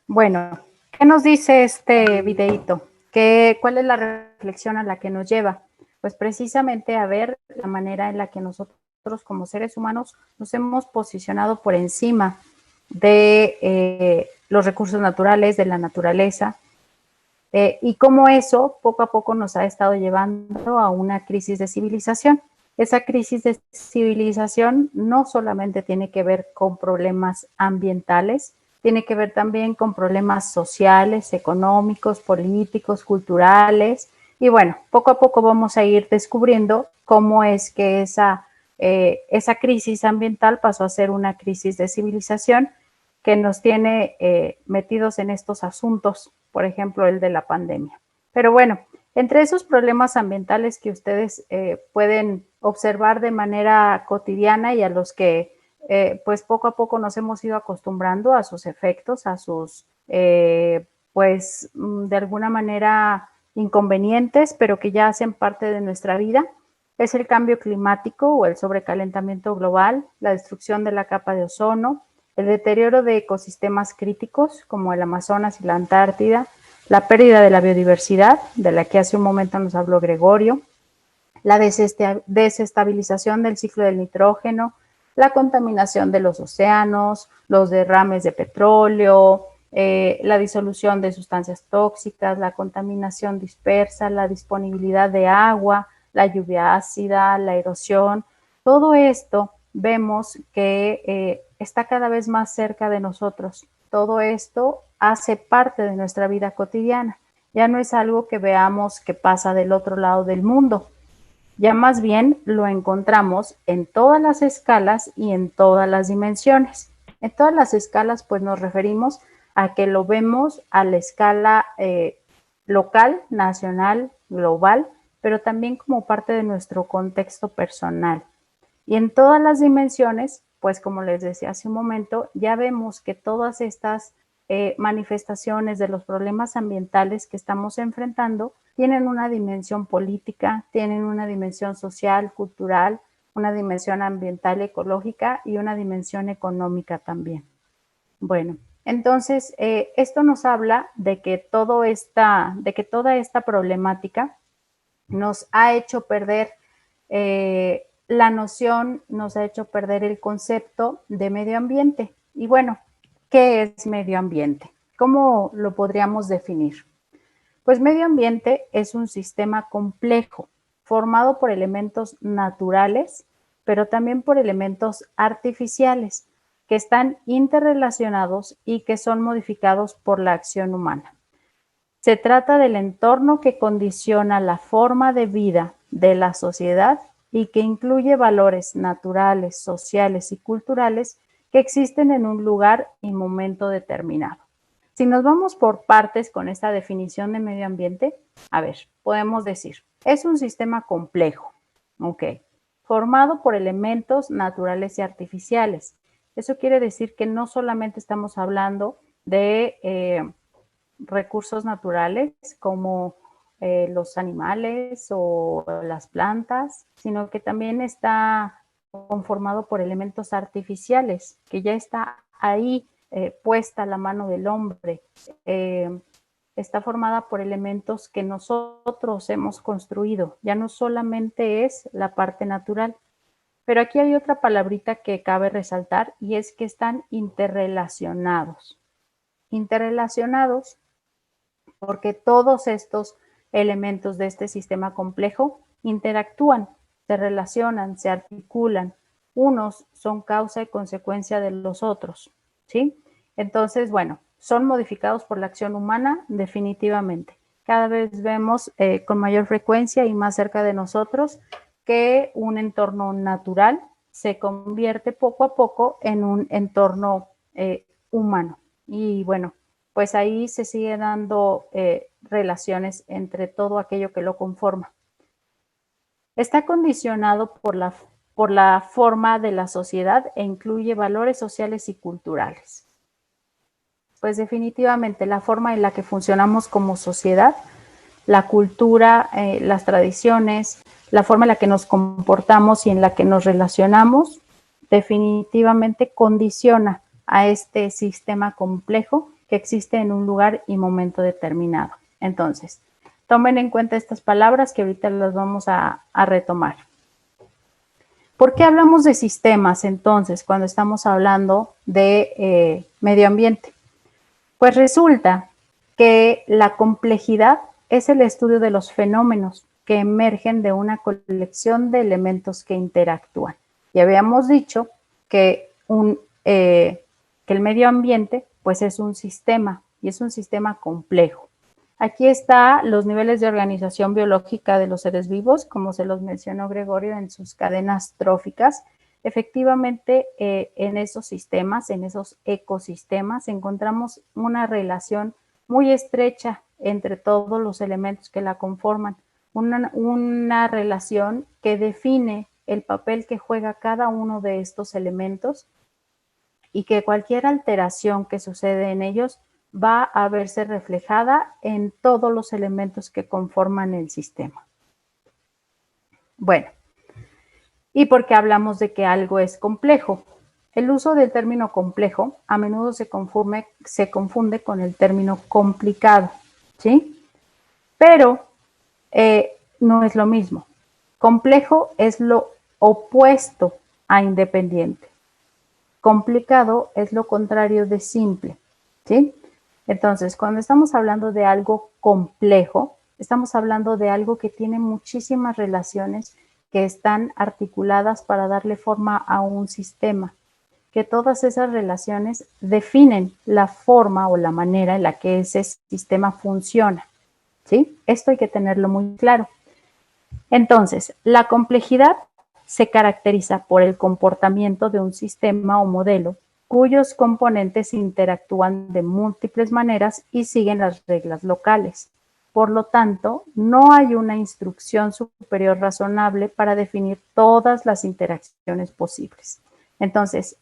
bueno, ¿qué nos dice este videíto? ¿Cuál es la reflexión a la que nos lleva? Pues precisamente a ver la manera en la que nosotros como seres humanos nos hemos posicionado por encima de los recursos naturales, de la naturaleza, y cómo eso poco a poco nos ha estado llevando a una crisis de civilización. Esa crisis de civilización no solamente tiene que ver con problemas ambientales, tiene que ver también con problemas sociales, económicos, políticos, culturales. Y bueno, poco a poco vamos a ir descubriendo cómo es que esa crisis ambiental pasó a ser una crisis de civilización que nos tiene metidos en estos asuntos, por ejemplo, el de la pandemia. Pero bueno, entre esos problemas ambientales que ustedes pueden observar de manera cotidiana y a los que pues poco a poco nos hemos ido acostumbrando a sus efectos, a sus pues de alguna manera inconvenientes, pero que ya hacen parte de nuestra vida, es el cambio climático o el sobrecalentamiento global, la destrucción de la capa de ozono, el deterioro de ecosistemas críticos como el Amazonas y la Antártida, la pérdida de la biodiversidad, de la que hace un momento nos habló Gregorio, la desestabilización del ciclo del nitrógeno, la contaminación de los océanos, los derrames de petróleo, la disolución de sustancias tóxicas, la contaminación dispersa, la disponibilidad de agua, la lluvia ácida, la erosión. Todo esto vemos que está cada vez más cerca de nosotros. Todo esto hace parte de nuestra vida cotidiana. Ya no es algo que veamos que pasa del otro lado del mundo. Ya más bien lo encontramos en todas las escalas y en todas las dimensiones. En todas las escalas, pues nos referimos a que lo vemos a la escala local, nacional, global, pero también como parte de nuestro contexto personal. Y en todas las dimensiones, pues como les decía hace un momento, ya vemos que todas estas manifestaciones de los problemas ambientales que estamos enfrentando tienen una dimensión política, tienen una dimensión social, cultural, una dimensión ambiental, ecológica y una dimensión económica también. Bueno, entonces esto nos habla de que toda esta problemática nos ha hecho perder la noción, nos ha hecho perder el concepto de medio ambiente. Y bueno, ¿qué es medio ambiente? ¿Cómo lo podríamos definir? Pues medio ambiente es un sistema complejo, formado por elementos naturales, pero también por elementos artificiales, que están interrelacionados y que son modificados por la acción humana. Se trata del entorno que condiciona la forma de vida de la sociedad y que incluye valores naturales, sociales y culturales que existen en un lugar y momento determinado. Si nos vamos por partes con esta definición de medio ambiente, a ver, podemos decir, es un sistema complejo, formado por elementos naturales y artificiales. Eso quiere decir que no solamente estamos hablando de recursos naturales como los animales o las plantas, sino que también está conformado por elementos artificiales, que ya está ahí puesta la mano del hombre. Está formada por elementos que nosotros hemos construido, ya no solamente es la parte natural. Pero aquí hay otra palabrita que cabe resaltar y es que están interrelacionados. Interrelacionados porque todos estos elementos de este sistema complejo interactúan, se relacionan, se articulan. Unos son causa y consecuencia de los otros, ¿sí? Entonces, bueno, son modificados por la acción humana definitivamente. Cada vez vemos con mayor frecuencia y más cerca de nosotros que un entorno natural se convierte poco a poco en un entorno humano. Y bueno, pues ahí se siguen dando relaciones entre todo aquello que lo conforma. Está condicionado por la forma de la sociedad e incluye valores sociales y culturales. Pues definitivamente la forma en la que funcionamos como sociedad, la cultura, las tradiciones, la forma en la que nos comportamos y en la que nos relacionamos, definitivamente condiciona a este sistema complejo que existe en un lugar y momento determinado. Entonces, tomen en cuenta estas palabras que ahorita las vamos a retomar. ¿Por qué hablamos de sistemas entonces cuando estamos hablando de medio ambiente? Pues resulta que la complejidad es el estudio de los fenómenos que emergen de una colección de elementos que interactúan. Ya habíamos dicho que el medio ambiente pues es un sistema y es un sistema complejo. Aquí están los niveles de organización biológica de los seres vivos, como se los mencionó Gregorio en sus cadenas tróficas. Efectivamente, en esos sistemas, en esos ecosistemas, encontramos una relación muy estrecha entre todos los elementos que la conforman. Una relación que define el papel que juega cada uno de estos elementos y que cualquier alteración que sucede en ellos va a verse reflejada en todos los elementos que conforman el sistema. Bueno, ¿y por qué hablamos de que algo es complejo? El uso del término complejo a menudo se confunde con el término complicado, ¿sí? Pero no es lo mismo. Complejo es lo opuesto a independiente. Complicado es lo contrario de simple, ¿sí? Entonces, cuando estamos hablando de algo complejo, estamos hablando de algo que tiene muchísimas relaciones que están articuladas para darle forma a un sistema, que todas esas relaciones definen la forma o la manera en la que ese sistema funciona, ¿sí? Esto hay que tenerlo muy claro. Entonces, la complejidad se caracteriza por el comportamiento de un sistema o modelo cuyos componentes interactúan de múltiples maneras y siguen las reglas locales. Por lo tanto, no hay una instrucción superior razonable para definir todas las interacciones posibles. Entonces,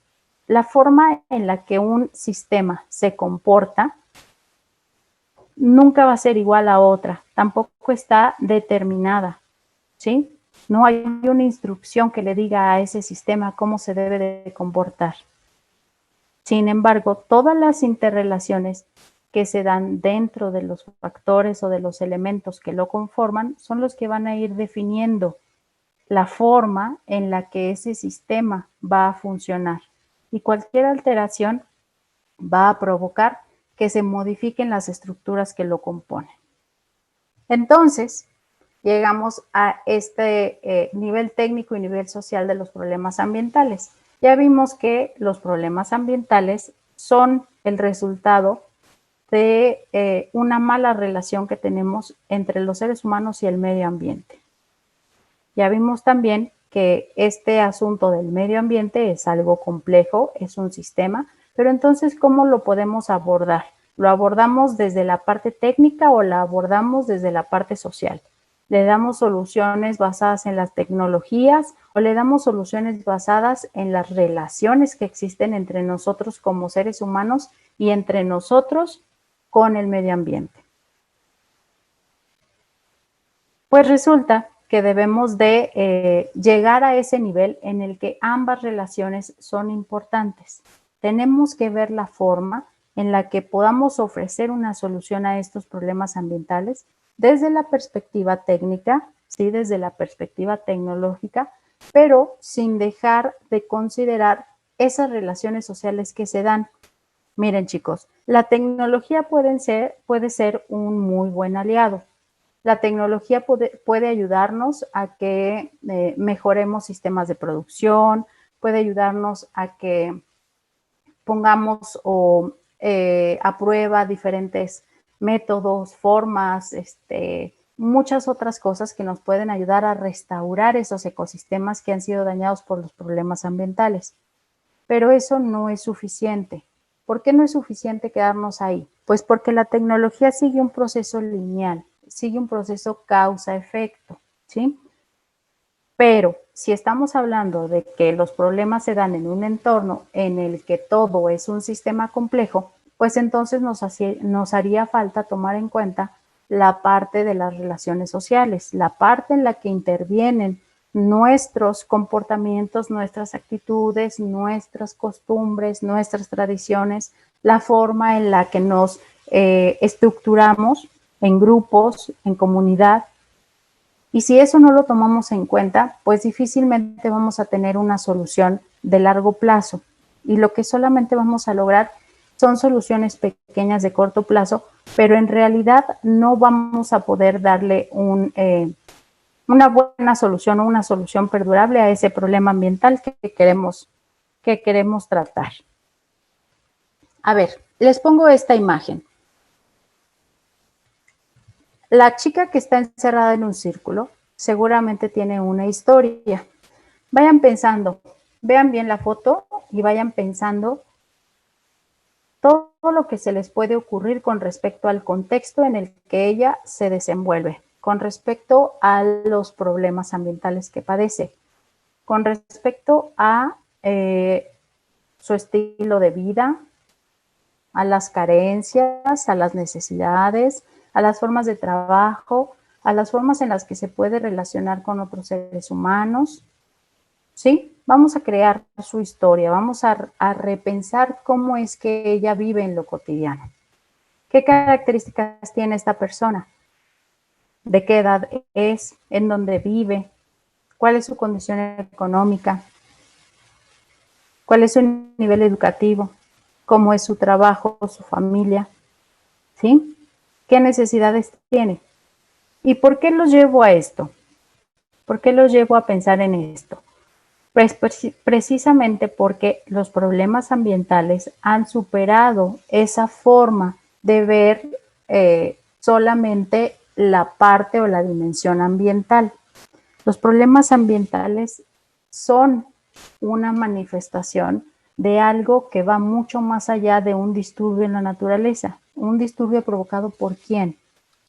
la forma en la que un sistema se comporta nunca va a ser igual a otra, tampoco está determinada, ¿sí? No hay una instrucción que le diga a ese sistema cómo se debe de comportar. Sin embargo, todas las interrelaciones que se dan dentro de los factores o de los elementos que lo conforman son los que van a ir definiendo la forma en la que ese sistema va a funcionar. Y cualquier alteración va a provocar que se modifiquen las estructuras que lo componen. Entonces, llegamos a este nivel técnico y nivel social de los problemas ambientales. Ya vimos que los problemas ambientales son el resultado de una mala relación que tenemos entre los seres humanos y el medio ambiente. Ya vimos también que este asunto del medio ambiente es algo complejo, es un sistema, pero entonces, ¿cómo lo podemos abordar? ¿Lo abordamos desde la parte técnica o la abordamos desde la parte social? ¿Le damos soluciones basadas en las tecnologías o le damos soluciones basadas en las relaciones que existen entre nosotros como seres humanos y entre nosotros con el medio ambiente? Pues resulta que debemos de llegar a ese nivel en el que ambas relaciones son importantes. Tenemos que ver la forma en la que podamos ofrecer una solución a estos problemas ambientales desde la perspectiva técnica, sí, desde la perspectiva tecnológica, pero sin dejar de considerar esas relaciones sociales que se dan. Miren, chicos, la tecnología puede ser un muy buen aliado. La tecnología puede ayudarnos a que mejoremos sistemas de producción, puede ayudarnos a que pongamos a prueba diferentes métodos, formas, muchas otras cosas que nos pueden ayudar a restaurar esos ecosistemas que han sido dañados por los problemas ambientales. Pero eso no es suficiente. ¿Por qué no es suficiente quedarnos ahí? Pues porque la tecnología sigue un proceso lineal, sigue un proceso causa-efecto, ¿sí? Pero si estamos hablando de que los problemas se dan en un entorno en el que todo es un sistema complejo, pues entonces nos haría falta tomar en cuenta la parte de las relaciones sociales, la parte en la que intervienen nuestros comportamientos, nuestras actitudes, nuestras costumbres, nuestras tradiciones, la forma en la que nos estructuramos en grupos, en comunidad. Y si eso no lo tomamos en cuenta, pues difícilmente vamos a tener una solución de largo plazo. Y lo que solamente vamos a lograr son soluciones pequeñas de corto plazo, pero en realidad no vamos a poder darle una buena solución o una solución perdurable a ese problema ambiental que queremos tratar. A ver, les pongo esta imagen. La chica que está encerrada en un círculo seguramente tiene una historia. Vayan pensando, vean bien la foto y vayan pensando todo lo que se les puede ocurrir con respecto al contexto en el que ella se desenvuelve, con respecto a los problemas ambientales que padece, con respecto a su estilo de vida, a las carencias, a las necesidades, a las formas de trabajo, a las formas en las que se puede relacionar con otros seres humanos. ¿Sí? Vamos a crear su historia, vamos a repensar cómo es que ella vive en lo cotidiano. ¿Qué características tiene esta persona? ¿De qué edad es? ¿En dónde vive? ¿Cuál es su condición económica? ¿Cuál es su nivel educativo? ¿Cómo es su trabajo, su familia? ¿Sí? ¿Qué necesidades tiene? ¿Y por qué los llevo a esto? ¿Por qué los llevo a pensar en esto? Pues precisamente porque los problemas ambientales han superado esa forma de ver solamente la parte o la dimensión ambiental. Los problemas ambientales son una manifestación de algo que va mucho más allá de un disturbio en la naturaleza. Un disturbio provocado por quién,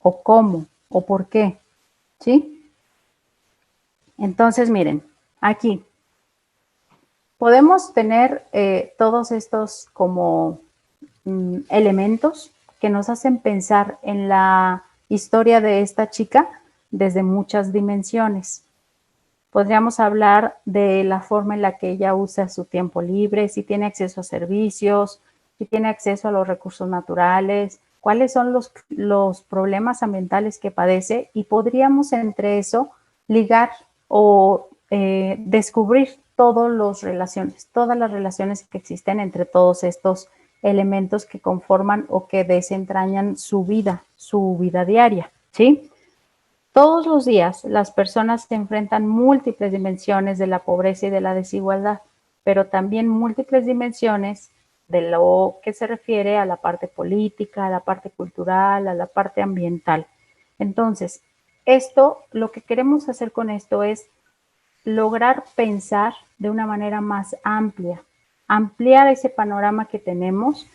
o cómo, o por qué, ¿sí? Entonces, miren, aquí podemos tener todos estos como elementos que nos hacen pensar en la historia de esta chica desde muchas dimensiones. Podríamos hablar de la forma en la que ella usa su tiempo libre, si tiene acceso a servicios, si tiene acceso a los recursos naturales, cuáles son los problemas ambientales que padece, y podríamos entre eso ligar o descubrir todas las relaciones que existen entre todos estos elementos que conforman o que desentrañan su vida diaria, ¿sí? Todos los días las personas se enfrentan múltiples dimensiones de la pobreza y de la desigualdad, pero también múltiples dimensiones de lo que se refiere a la parte política, a la parte cultural, a la parte ambiental. Entonces, lo que queremos hacer con esto es lograr pensar de una manera más amplia, ampliar ese panorama que tenemos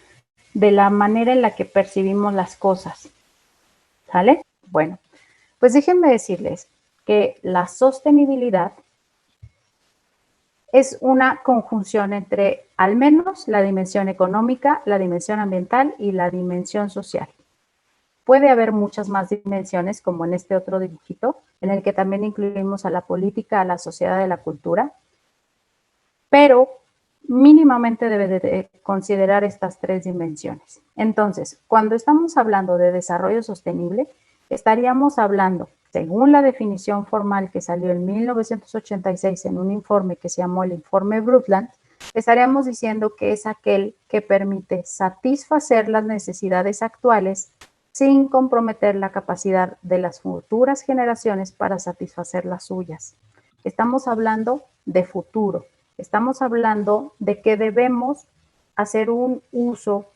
de la manera en la que percibimos las cosas. ¿Sale? Bueno, pues déjenme decirles que la sostenibilidad es una conjunción entre al menos la dimensión económica, la dimensión ambiental y la dimensión social. Puede haber muchas más dimensiones, como en este otro dibujito, en el que también incluimos a la política, a la sociedad y a la cultura, pero mínimamente debe de considerar estas tres dimensiones. Entonces, cuando estamos hablando de desarrollo sostenible, estaríamos hablando, según la definición formal que salió en 1986 en un informe que se llamó el Informe Brundtland, estaríamos diciendo que es aquel que permite satisfacer las necesidades actuales sin comprometer la capacidad de las futuras generaciones para satisfacer las suyas. Estamos hablando de futuro. Estamos hablando de que debemos hacer un uso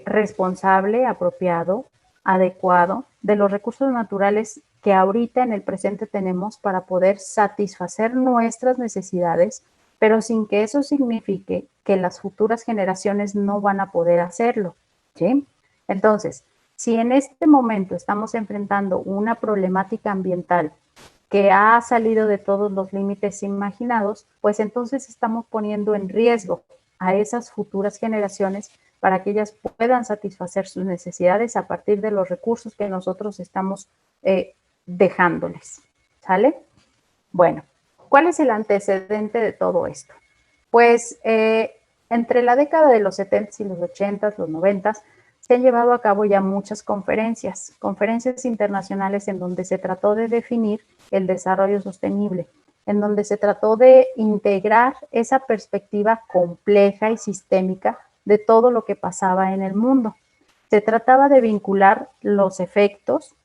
responsable, apropiado, adecuado de los recursos naturales que ahorita en el presente tenemos para poder satisfacer nuestras necesidades, pero sin que eso signifique que las futuras generaciones no van a poder hacerlo, ¿sí? Entonces, si en este momento estamos enfrentando una problemática ambiental que ha salido de todos los límites imaginados, pues entonces estamos poniendo en riesgo a esas futuras generaciones para que ellas puedan satisfacer sus necesidades a partir de los recursos que nosotros estamos dejándoles. ¿Sale? Bueno, ¿cuál es el antecedente de todo esto? Pues Entre la década de los 70 y los 80, los 90, se han llevado a cabo ya muchas conferencias internacionales en donde se trató de definir el desarrollo sostenible, en donde se trató de integrar esa perspectiva compleja y sistémica de todo lo que pasaba en el mundo. Se trataba de vincular los efectos,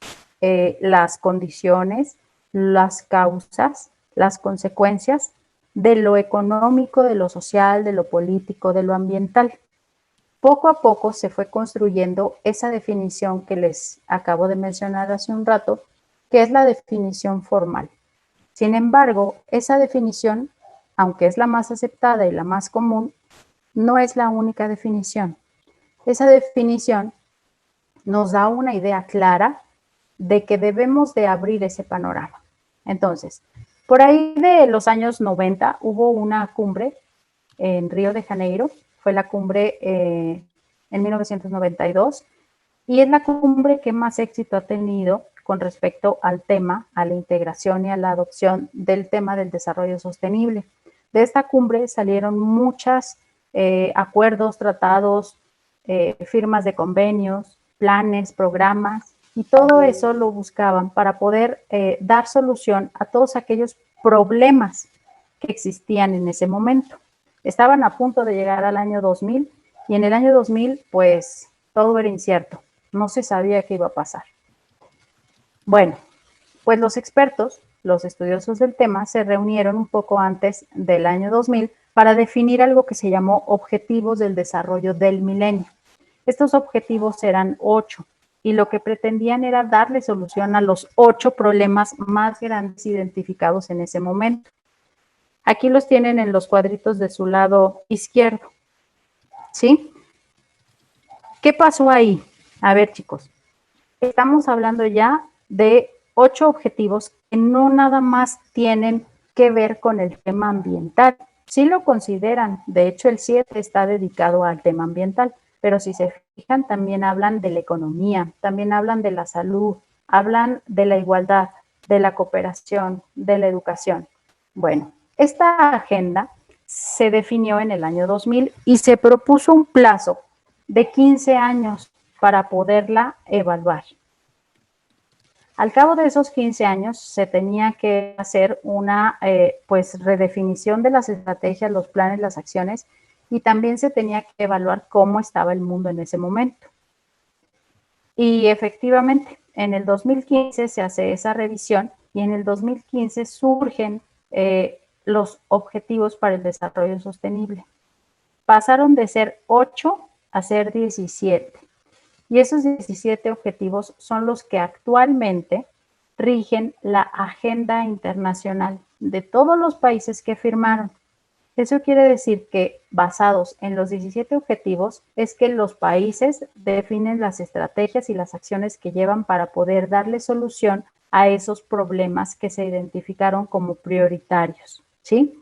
las condiciones, las causas, las consecuencias de lo económico, de lo social, de lo político, de lo ambiental. Poco a poco se fue construyendo esa definición que les acabo de mencionar hace un rato, que es la definición formal. Sin embargo, esa definición, aunque es la más aceptada y la más común, no es la única definición. Esa definición nos da una idea clara de que debemos de abrir ese panorama. Entonces, por ahí de los años 90 hubo una cumbre en Río de Janeiro, fue la cumbre en 1992, y es la cumbre que más éxito ha tenido con respecto al tema, a la integración y a la adopción del tema del desarrollo sostenible. De esta cumbre salieron muchos acuerdos, tratados, firmas de convenios, planes, programas, y todo eso lo buscaban para poder dar solución a todos aquellos problemas que existían en ese momento. Estaban a punto de llegar al año 2000 y en el año 2000 pues todo era incierto, no se sabía qué iba a pasar. Bueno, pues los expertos, los estudiosos del tema se reunieron un poco antes del año 2000 para definir algo que se llamó Objetivos del Desarrollo del Milenio. Estos objetivos eran 8 y lo que pretendían era darle solución a los 8 problemas más grandes identificados en ese momento. Aquí los tienen en los cuadritos de su lado izquierdo, ¿sí? ¿Qué pasó ahí? A ver, chicos, estamos hablando ya de 8 objetivos que no nada más tienen que ver con el tema ambiental. Sí lo consideran, de hecho el 7 está dedicado al tema ambiental, pero si se fijan también hablan de la economía, también hablan de la salud, hablan de la igualdad, de la cooperación, de la educación. Bueno, esta agenda se definió en el año 2000 y se propuso un plazo de 15 años para poderla evaluar. Al cabo de esos 15 años se tenía que hacer una pues redefinición de las estrategias, los planes, las acciones, y también se tenía que evaluar cómo estaba el mundo en ese momento. Y efectivamente, en el 2015 se hace esa revisión y en el 2015 surgen los objetivos para el desarrollo sostenible. Pasaron de ser 8 a ser 17. Y esos 17 objetivos son los que actualmente rigen la agenda internacional de todos los países que firmaron. Eso quiere decir que basados en los 17 objetivos es que los países definen las estrategias y las acciones que llevan para poder darle solución a esos problemas que se identificaron como prioritarios, ¿sí?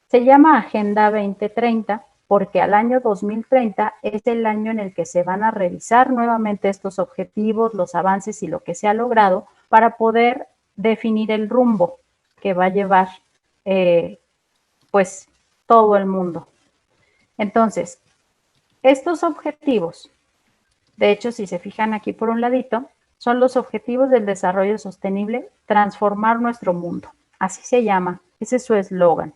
Se llama Agenda 2030 porque al año 2030 es el año en el que se van a revisar nuevamente estos objetivos, los avances y lo que se ha logrado para poder definir el rumbo que va a llevar pues todo el mundo. Entonces, estos objetivos, de hecho, si se fijan aquí por un ladito, son los objetivos del desarrollo sostenible, transformar nuestro mundo. Así se llama, ese es su eslogan.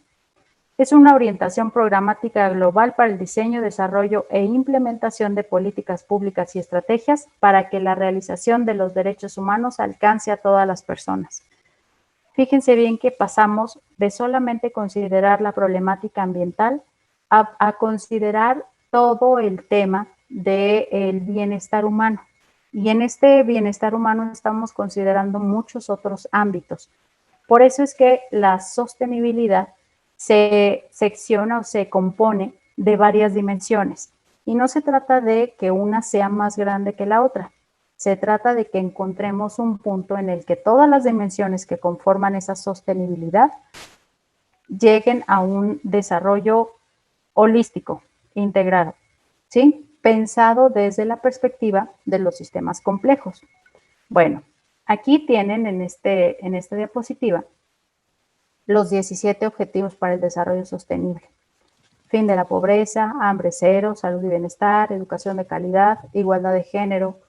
Es una orientación programática global para el diseño, desarrollo e implementación de políticas públicas y estrategias para que la realización de los derechos humanos alcance a todas las personas. Fíjense bien que pasamos de solamente considerar la problemática ambiental a considerar todo el tema del bienestar humano. Y en este bienestar humano estamos considerando muchos otros ámbitos. Por eso es que la sostenibilidad se secciona o se compone de varias dimensiones. Y no se trata de que una sea más grande que la otra. Se trata de que encontremos un punto en el que todas las dimensiones que conforman esa sostenibilidad lleguen a un desarrollo holístico, integrado, ¿sí? Pensado desde la perspectiva de los sistemas complejos. Bueno, aquí tienen en esta diapositiva los 17 objetivos para el desarrollo sostenible. fin de la pobreza, hambre cero, salud y bienestar, educación de calidad, igualdad de género,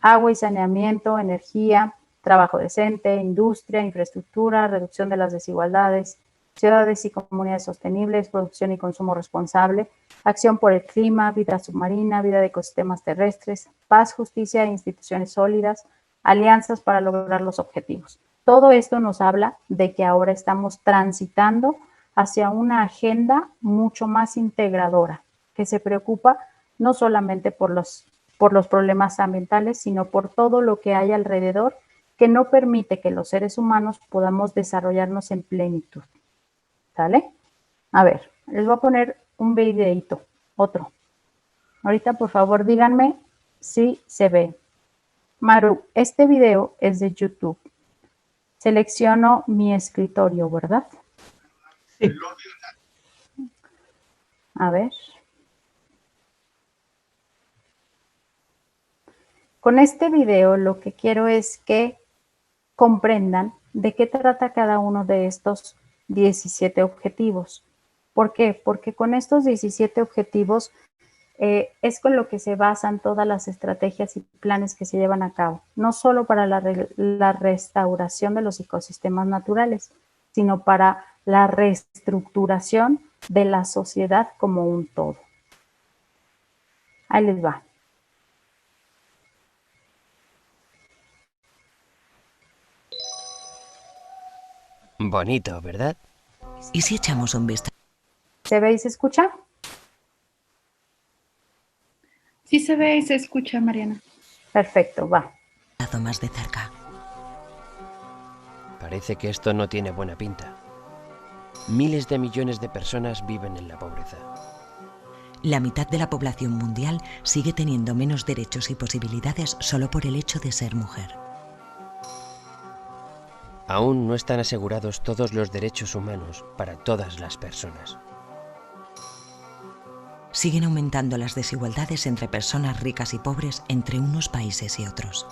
agua y saneamiento, energía, trabajo decente, industria, infraestructura, reducción de las desigualdades, ciudades y comunidades sostenibles, producción y consumo responsable, acción por el clima, vida submarina, vida de ecosistemas terrestres, paz, justicia e instituciones sólidas, alianzas para lograr los objetivos. Todo esto nos habla de que ahora estamos transitando hacia una agenda mucho más integradora, que se preocupa no solamente por los problemas ambientales, sino por todo lo que hay alrededor que no permite que los seres humanos podamos desarrollarnos en plenitud. ¿Sale? A ver, les voy a poner un videito, otro. Ahorita, por favor, díganme si se ve. Maru, este video es de YouTube. Selecciono mi escritorio, ¿verdad? Sí. A ver. Con este video lo que quiero es que comprendan de qué trata cada uno de estos 17 objetivos. ¿Por qué? Porque con estos 17 objetivos es con lo que se basan todas las estrategias y planes que se llevan a cabo, no solo para la restauración de los ecosistemas naturales, sino para la reestructuración de la sociedad como un todo. Ahí les va. Bonito, ¿verdad? ¿Y si echamos un vistazo? ¿Se ve y se escucha? Sí se ve y se escucha, Mariana. Perfecto, va. Más de cerca. Parece que esto no tiene buena pinta. Miles de millones de personas viven en la pobreza. La mitad de la población mundial sigue teniendo menos derechos y posibilidades solo por el hecho de ser mujer. Aún no están asegurados todos los derechos humanos para todas las personas. Siguen aumentando las desigualdades entre personas ricas y pobres entre unos países y otros.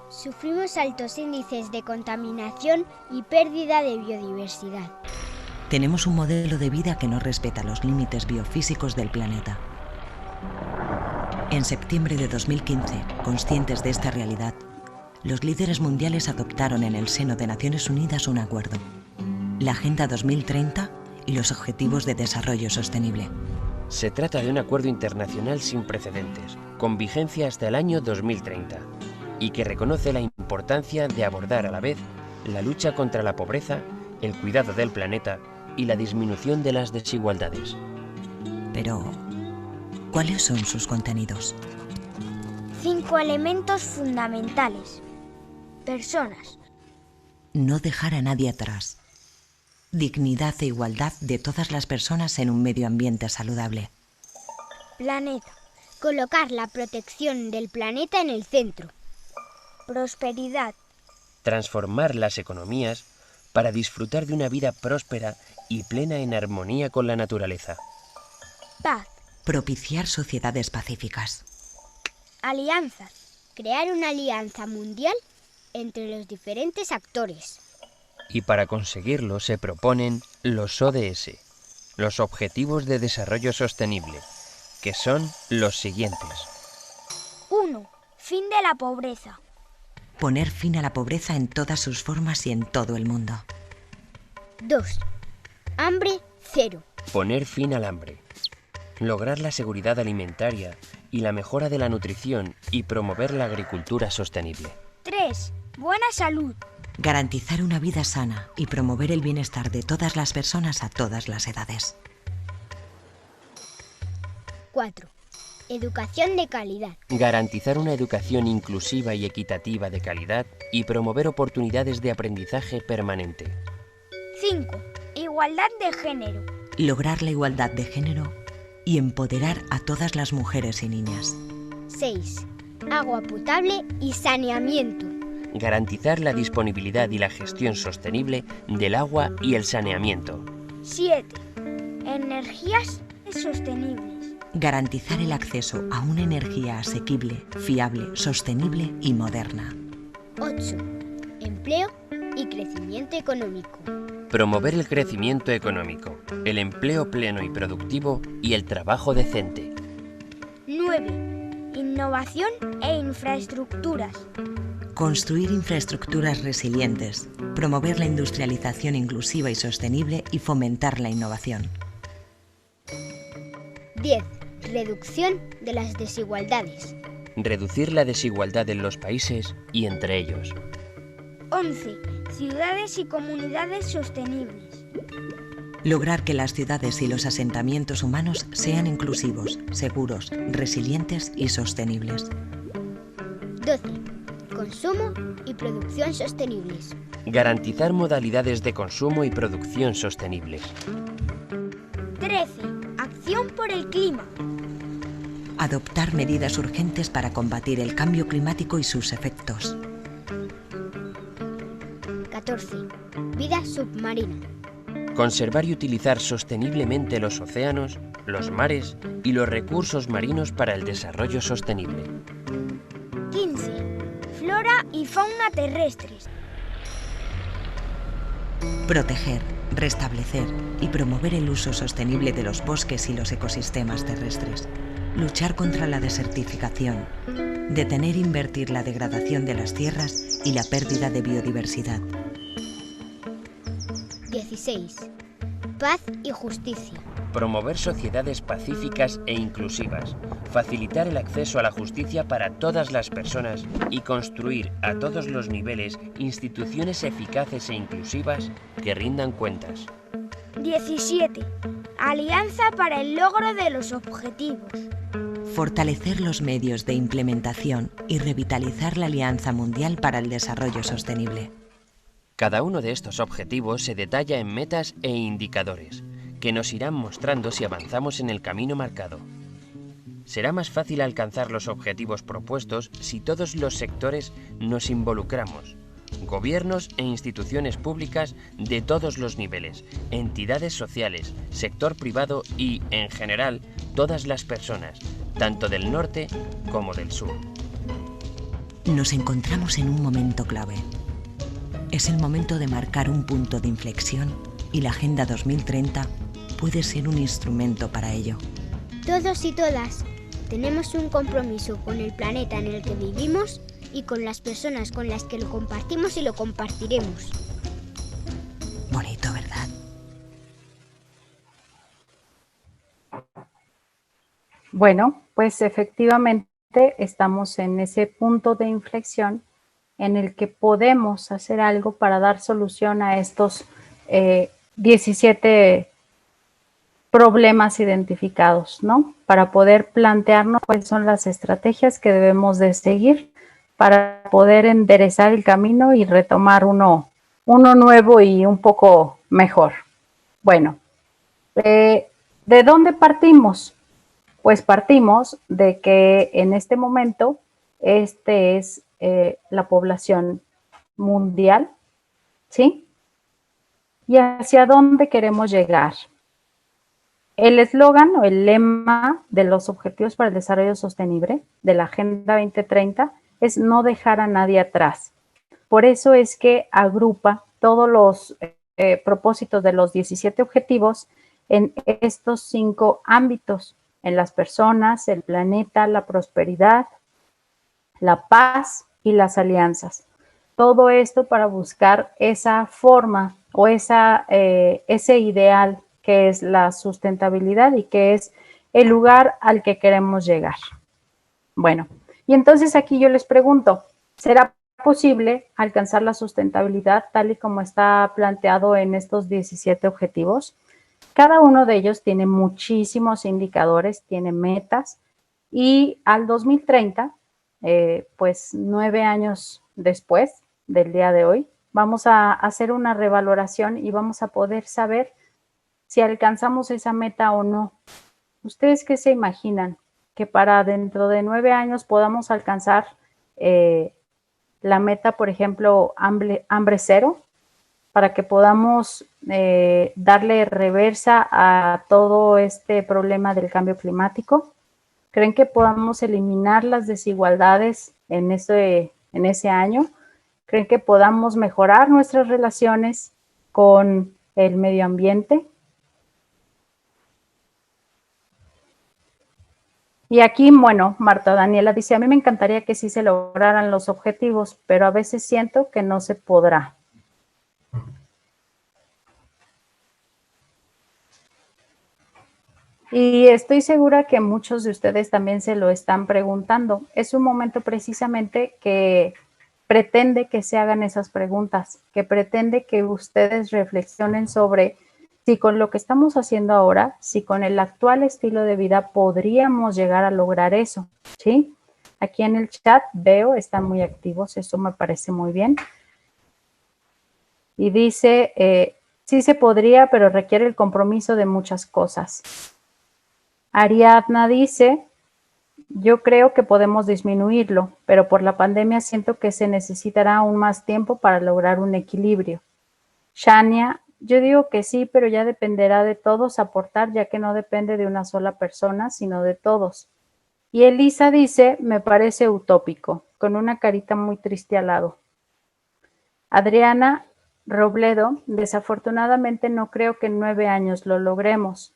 Sufrimos altos índices de contaminación y pérdida de biodiversidad. Tenemos un modelo de vida que no respeta los límites biofísicos del planeta. En septiembre de 2015, conscientes de esta realidad, los líderes mundiales adoptaron en el seno de Naciones Unidas un acuerdo, la Agenda 2030 y los Objetivos de Desarrollo Sostenible. Se trata de un acuerdo internacional sin precedentes, con vigencia hasta el año 2030, y que reconoce la importancia de abordar a la vez la lucha contra la pobreza, el cuidado del planeta y la disminución de las desigualdades. Pero, ¿cuáles son sus contenidos? 5 elementos fundamentales. Personas. No dejar a nadie atrás. Dignidad e igualdad de todas las personas en un medio ambiente saludable. Planeta. Colocar la protección del planeta en el centro. Prosperidad. Transformar las economías para disfrutar de una vida próspera y plena en armonía con la naturaleza. Paz. Propiciar sociedades pacíficas. Alianzas. Crear una alianza mundial entre los diferentes actores. Y para conseguirlo se proponen los ODS, los Objetivos de Desarrollo Sostenible, que son los siguientes. 1. Fin de la pobreza. Poner fin a la pobreza en todas sus formas y en todo el mundo. 2. Hambre cero. Poner fin al hambre. Lograr la seguridad alimentaria y la mejora de la nutrición y promover la agricultura sostenible. 3. Buena salud. Garantizar una vida sana y promover el bienestar de todas las personas a todas las edades. 4. Educación de calidad. Garantizar una educación inclusiva y equitativa de calidad y promover oportunidades de aprendizaje permanente. 5. Igualdad de género. Lograr la igualdad de género y empoderar a todas las mujeres y niñas. 6. Agua potable y saneamiento. Garantizar la disponibilidad y la gestión sostenible del agua y el saneamiento. 7. Energías sostenibles. Garantizar el acceso a una energía asequible, fiable, sostenible y moderna. 8. Empleo y crecimiento económico. Promover el crecimiento económico, el empleo pleno y productivo y el trabajo decente. 9. Innovación e infraestructuras. Construir infraestructuras resilientes, promover la industrialización inclusiva y sostenible y fomentar la innovación. 10. Reducción de las desigualdades. Reducir la desigualdad en los países y entre ellos. 11. Ciudades y comunidades sostenibles. Lograr que las ciudades y los asentamientos humanos sean inclusivos, seguros, resilientes y sostenibles. 12. Consumo y producción sostenibles. Garantizar modalidades de consumo y producción sostenibles. 13. Acción por el clima. Adoptar medidas urgentes para combatir el cambio climático y sus efectos. 14. Vida submarina. Conservar y utilizar sosteniblemente los océanos, los mares y los recursos marinos para el desarrollo sostenible. 15. Flora y fauna terrestres. Proteger, restablecer y promover el uso sostenible de los bosques y los ecosistemas terrestres. Luchar contra la desertificación. Detener e invertir la degradación de las tierras y la pérdida de biodiversidad. 16. Paz y justicia. Promover sociedades pacíficas e inclusivas, facilitar el acceso a la justicia para todas las personas y construir a todos los niveles instituciones eficaces e inclusivas que rindan cuentas. 17. Alianza para el logro de los objetivos. Fortalecer los medios de implementación y revitalizar la Alianza Mundial para el Desarrollo Sostenible. Cada uno de estos objetivos se detalla en metas e indicadores, que nos irán mostrando si avanzamos en el camino marcado. Será más fácil alcanzar los objetivos propuestos si todos los sectores nos involucramos, gobiernos e instituciones públicas de todos los niveles, entidades sociales, sector privado y, en general, todas las personas, tanto del norte como del sur. Nos encontramos en un momento clave. Es el momento de marcar un punto de inflexión y la Agenda 2030 puede ser un instrumento para ello. Todos y todas tenemos un compromiso con el planeta en el que vivimos y con las personas con las que lo compartimos y lo compartiremos. Bonito, ¿verdad? Bueno, pues efectivamente estamos en ese punto de inflexión en el que podemos hacer algo para dar solución a estos 17 problemas identificados, ¿no? Para poder plantearnos cuáles son las estrategias que debemos de seguir para poder enderezar el camino y retomar uno nuevo y un poco mejor. Bueno, ¿de dónde partimos? Pues partimos de que en este momento este es la población mundial, ¿sí? ¿Y hacia dónde queremos llegar? El eslogan o el lema de los Objetivos para el Desarrollo Sostenible de la Agenda 2030 es no dejar a nadie atrás. Por eso es que agrupa todos los propósitos de los 17 objetivos en estos 5 ámbitos, en las personas, el planeta, la prosperidad, la paz y las alianzas. Todo esto para buscar esa forma o ese ideal que es la sustentabilidad y que es el lugar al que queremos llegar. Bueno, y entonces aquí yo les pregunto, ¿será posible alcanzar la sustentabilidad tal y como está planteado en estos 17 objetivos? Cada uno de ellos tiene muchísimos indicadores, tiene metas y al 2030, pues 9 años después del día de hoy, vamos a hacer una revaloración y vamos a poder saber si alcanzamos esa meta o no. ¿Ustedes qué se imaginan? Que para dentro de 9 años podamos alcanzar la meta, por ejemplo, hambre cero, para que podamos darle reversa a todo este problema del cambio climático. ¿Creen que podamos eliminar las desigualdades en ese año? ¿Creen que podamos mejorar nuestras relaciones con el medio ambiente? Y aquí, bueno, Marta Daniela dice, a mí me encantaría que sí se lograran los objetivos, pero a veces siento que no se podrá. Y estoy segura que muchos de ustedes también se lo están preguntando. Es un momento precisamente que pretende que se hagan esas preguntas, que pretende que ustedes reflexionen sobre si con lo que estamos haciendo ahora, si con el actual estilo de vida podríamos llegar a lograr eso, ¿sí? Aquí en el chat veo, están muy activos, eso me parece muy bien. Y dice, sí se podría, pero requiere el compromiso de muchas cosas. Ariadna dice, yo creo que podemos disminuirlo, pero por la pandemia siento que se necesitará aún más tiempo para lograr un equilibrio. Shania, yo digo que sí, pero ya dependerá de todos aportar, ya que no depende de una sola persona, sino de todos. Y Elisa dice, me parece utópico, con una carita muy triste al lado. Adriana Robledo, desafortunadamente no creo que en 9 años lo logremos.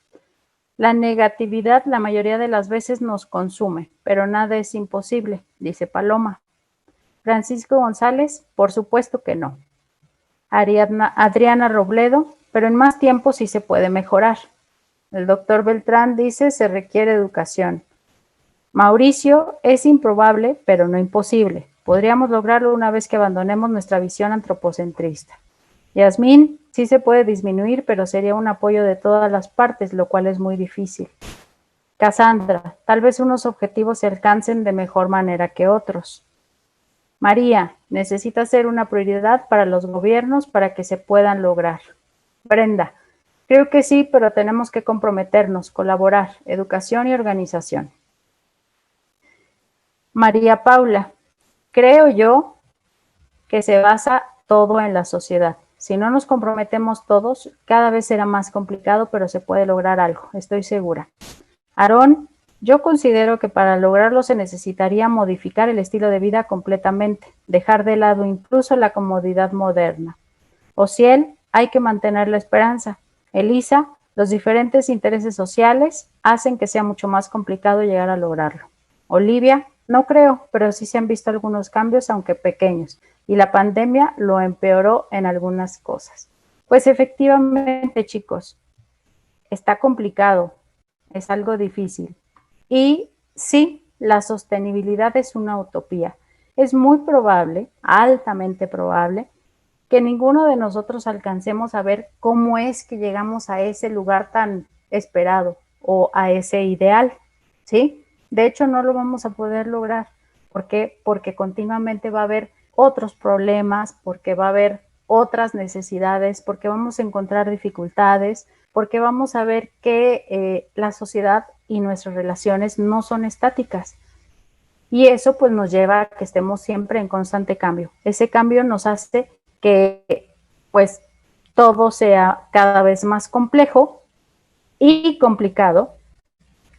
La negatividad la mayoría de las veces nos consume, pero nada es imposible, dice Paloma. Francisco González, por supuesto que no. Adriana Robledo, pero en más tiempo sí se puede mejorar. El doctor Beltrán dice, se requiere educación. Mauricio, es improbable, pero no imposible. Podríamos lograrlo una vez que abandonemos nuestra visión antropocentrista. Yasmín, sí se puede disminuir, pero sería un apoyo de todas las partes, lo cual es muy difícil. Cassandra, tal vez unos objetivos se alcancen de mejor manera que otros. María, necesita ser una prioridad para los gobiernos para que se puedan lograr. Brenda, creo que sí, pero tenemos que comprometernos, colaborar, educación y organización. María Paula, creo yo que se basa todo en la sociedad. Si no nos comprometemos todos, cada vez será más complicado, pero se puede lograr algo, estoy segura. Aarón, yo considero que para lograrlo se necesitaría modificar el estilo de vida completamente, dejar de lado incluso la comodidad moderna. Ociel, hay que mantener la esperanza. Elisa, los diferentes intereses sociales hacen que sea mucho más complicado llegar a lograrlo. Olivia, no creo, pero sí se han visto algunos cambios, aunque pequeños, y la pandemia lo empeoró en algunas cosas. Pues efectivamente, chicos, está complicado, es algo difícil. Y sí, la sostenibilidad es una utopía. Es muy probable, altamente probable, que ninguno de nosotros alcancemos a ver cómo es que llegamos a ese lugar tan esperado o a ese ideal, ¿sí? De hecho, no lo vamos a poder lograr. ¿Por qué? Porque continuamente va a haber otros problemas, porque va a haber otras necesidades, porque vamos a encontrar dificultades, porque vamos a ver que la sociedad y nuestras relaciones no son estáticas. Y eso pues nos lleva a que estemos siempre en constante cambio. Ese cambio nos hace que pues todo sea cada vez más complejo y complicado,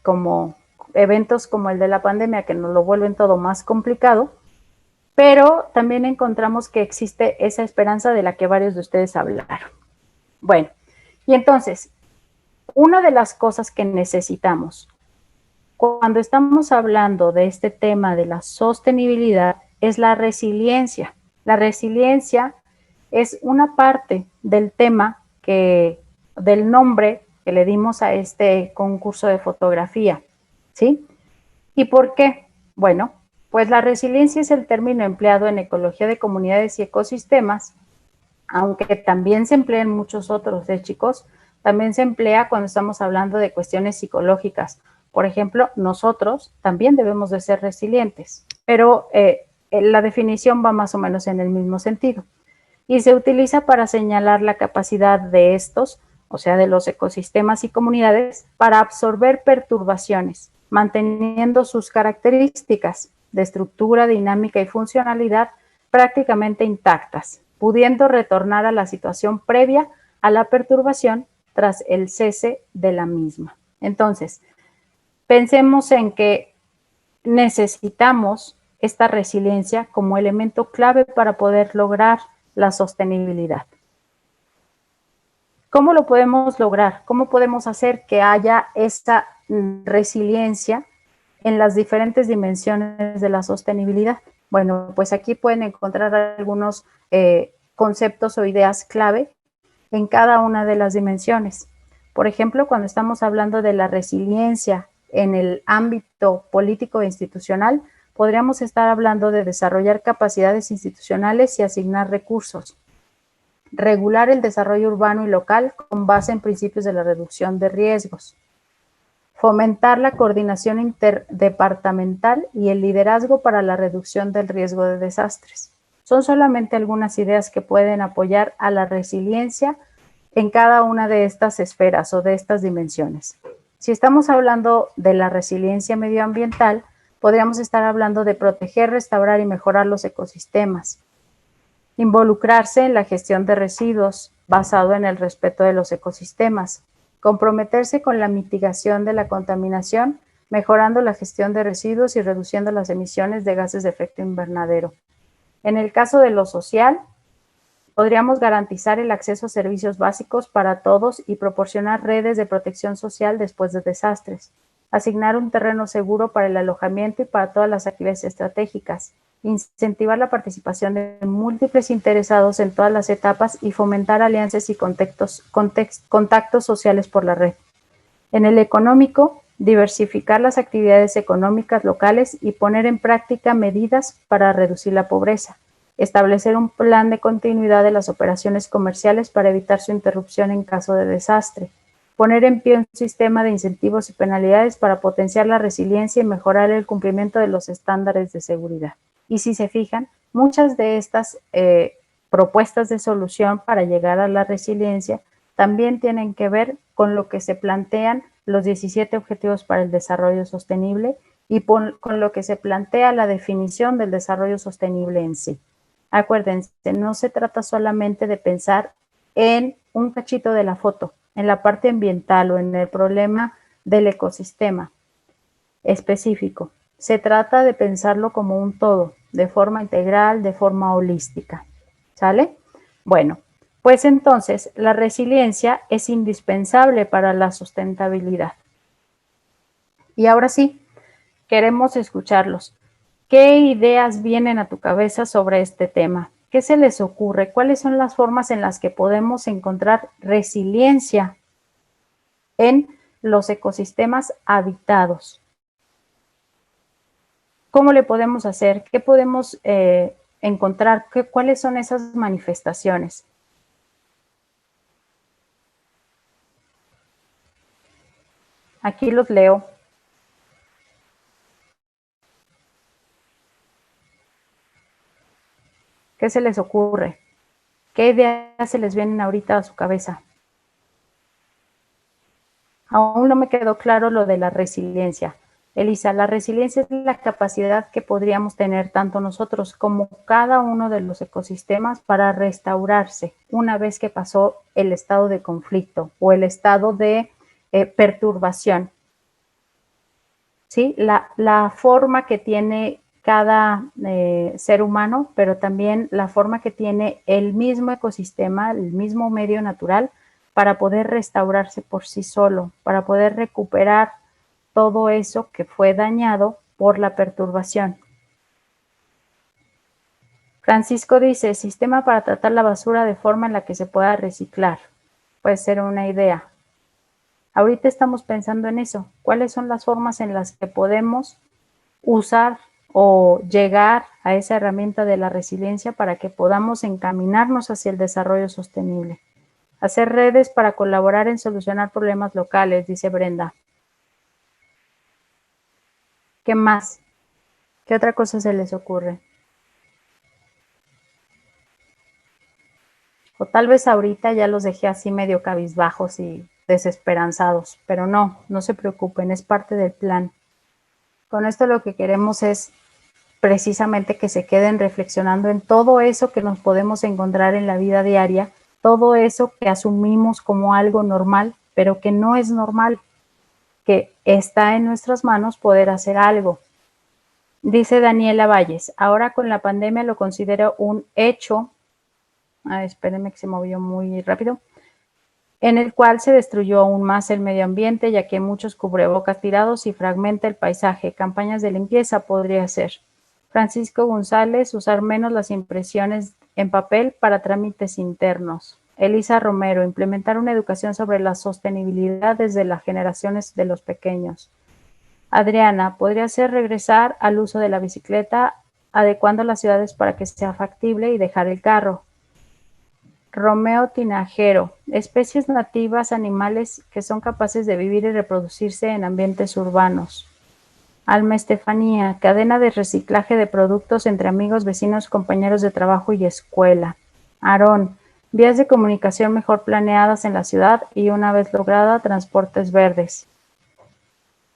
como eventos como el de la pandemia que nos lo vuelven todo más complicado, pero también encontramos que existe esa esperanza de la que varios de ustedes hablaron. Bueno, y entonces, una de las cosas que necesitamos cuando estamos hablando de este tema de la sostenibilidad es la resiliencia. La resiliencia es una parte del tema del nombre que le dimos a este concurso de fotografía, ¿sí? ¿Y por qué? Bueno, pues la resiliencia es el término empleado en ecología de comunidades y ecosistemas, aunque también se emplea en muchos otros, chicos, también se emplea cuando estamos hablando de cuestiones psicológicas. Por ejemplo, nosotros también debemos de ser resilientes, pero la definición va más o menos en el mismo sentido. Y se utiliza para señalar la capacidad de estos, o sea, de los ecosistemas y comunidades, para absorber perturbaciones, manteniendo sus características de estructura, dinámica y funcionalidad prácticamente intactas, pudiendo retornar a la situación previa a la perturbación tras el cese de la misma. Entonces, pensemos en que necesitamos esta resiliencia como elemento clave para poder lograr la sostenibilidad. ¿Cómo lo podemos lograr? ¿Cómo podemos hacer que haya esta resiliencia en las diferentes dimensiones de la sostenibilidad? Bueno, pues aquí pueden encontrar algunos conceptos o ideas clave en cada una de las dimensiones. Por ejemplo, cuando estamos hablando de la resiliencia en el ámbito político e institucional, podríamos estar hablando de desarrollar capacidades institucionales y asignar recursos. Regular el desarrollo urbano y local con base en principios de la reducción de riesgos. Fomentar la coordinación interdepartamental y el liderazgo para la reducción del riesgo de desastres. Son solamente algunas ideas que pueden apoyar a la resiliencia en cada una de estas esferas o de estas dimensiones. Si estamos hablando de la resiliencia medioambiental, podríamos estar hablando de proteger, restaurar y mejorar los ecosistemas. Involucrarse en la gestión de residuos basado en el respeto de los ecosistemas. Comprometerse con la mitigación de la contaminación, mejorando la gestión de residuos y reduciendo las emisiones de gases de efecto invernadero. En el caso de lo social, podríamos garantizar el acceso a servicios básicos para todos y proporcionar redes de protección social después de desastres. Asignar un terreno seguro para el alojamiento y para todas las actividades estratégicas. Incentivar la participación de múltiples interesados en todas las etapas y fomentar alianzas y contactos sociales por la red. En el económico, diversificar las actividades económicas locales y poner en práctica medidas para reducir la pobreza. Establecer un plan de continuidad de las operaciones comerciales para evitar su interrupción en caso de desastre. Poner en pie un sistema de incentivos y penalidades para potenciar la resiliencia y mejorar el cumplimiento de los estándares de seguridad. Y si se fijan, muchas de estas propuestas de solución para llegar a la resiliencia también tienen que ver con lo que se plantean los 17 Objetivos para el Desarrollo Sostenible y con lo que se plantea la definición del desarrollo sostenible en sí. Acuérdense, no se trata solamente de pensar en un cachito de la foto, en la parte ambiental o en el problema del ecosistema específico. Se trata de pensarlo como un todo, de forma integral, de forma holística. ¿Sale? Bueno, pues entonces la resiliencia es indispensable para la sustentabilidad. Y ahora sí, queremos escucharlos. ¿Qué ideas vienen a tu cabeza sobre este tema? ¿Qué se les ocurre? ¿Cuáles son las formas en las que podemos encontrar resiliencia en los ecosistemas habitados? ¿Cómo le podemos hacer? ¿Qué podemos encontrar? ¿Cuáles son esas manifestaciones? Aquí los leo. ¿Qué se les ocurre? ¿Qué ideas se les vienen ahorita a su cabeza? Aún no me quedó claro lo de la resiliencia. Elisa, la resiliencia es la capacidad que podríamos tener tanto nosotros como cada uno de los ecosistemas para restaurarse una vez que pasó el estado de conflicto o el estado de perturbación. ¿Sí? La forma que tiene cada ser humano, pero también la forma que tiene el mismo ecosistema, el mismo medio natural, para poder restaurarse por sí solo, para poder recuperar todo eso que fue dañado por la perturbación. Francisco dice, sistema para tratar la basura de forma en la que se pueda reciclar. Puede ser una idea. Ahorita estamos pensando en eso. ¿Cuáles son las formas en las que podemos usar o llegar a esa herramienta de la resiliencia para que podamos encaminarnos hacia el desarrollo sostenible? Hacer redes para colaborar en solucionar problemas locales, dice Brenda. ¿Qué más? ¿Qué otra cosa se les ocurre? O tal vez ahorita ya los dejé así medio cabizbajos y desesperanzados, pero no se preocupen, es parte del plan. Con esto lo que queremos es precisamente que se queden reflexionando en todo eso que nos podemos encontrar en la vida diaria, todo eso que asumimos como algo normal, pero que no es normal, que está en nuestras manos poder hacer algo. Dice Daniela Valles, ahora con la pandemia lo considero un hecho, espérenme que se movió muy rápido, en el cual se destruyó aún más el medio ambiente, ya que hay muchos cubrebocas tirados y fragmenta el paisaje. Campañas de limpieza podría ser. Francisco González, usar menos las impresiones en papel para trámites internos. Elisa Romero, implementar una educación sobre la sostenibilidad desde las generaciones de los pequeños. Adriana, podría ser regresar al uso de la bicicleta, adecuando las ciudades para que sea factible y dejar el carro. Romeo Tinajero, especies nativas, animales que son capaces de vivir y reproducirse en ambientes urbanos. Alma Estefanía, cadena de reciclaje de productos entre amigos, vecinos, compañeros de trabajo y escuela. Aarón, vías de comunicación mejor planeadas en la ciudad y una vez lograda, transportes verdes.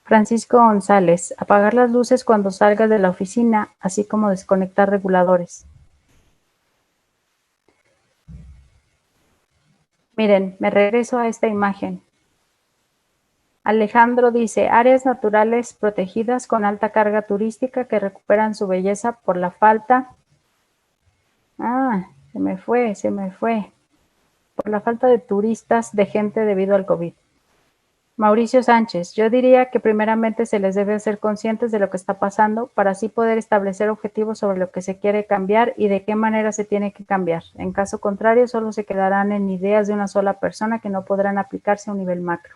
Francisco González, apagar las luces cuando salgas de la oficina, así como desconectar reguladores. Miren, me regreso a esta imagen. Alejandro dice, áreas naturales protegidas con alta carga turística que recuperan su belleza por la falta. Se me fue. Por la falta de turistas, de gente debido al COVID. Mauricio Sánchez, yo diría que primeramente se les debe hacer conscientes de lo que está pasando para así poder establecer objetivos sobre lo que se quiere cambiar y de qué manera se tiene que cambiar. En caso contrario, solo se quedarán en ideas de una sola persona que no podrán aplicarse a un nivel macro.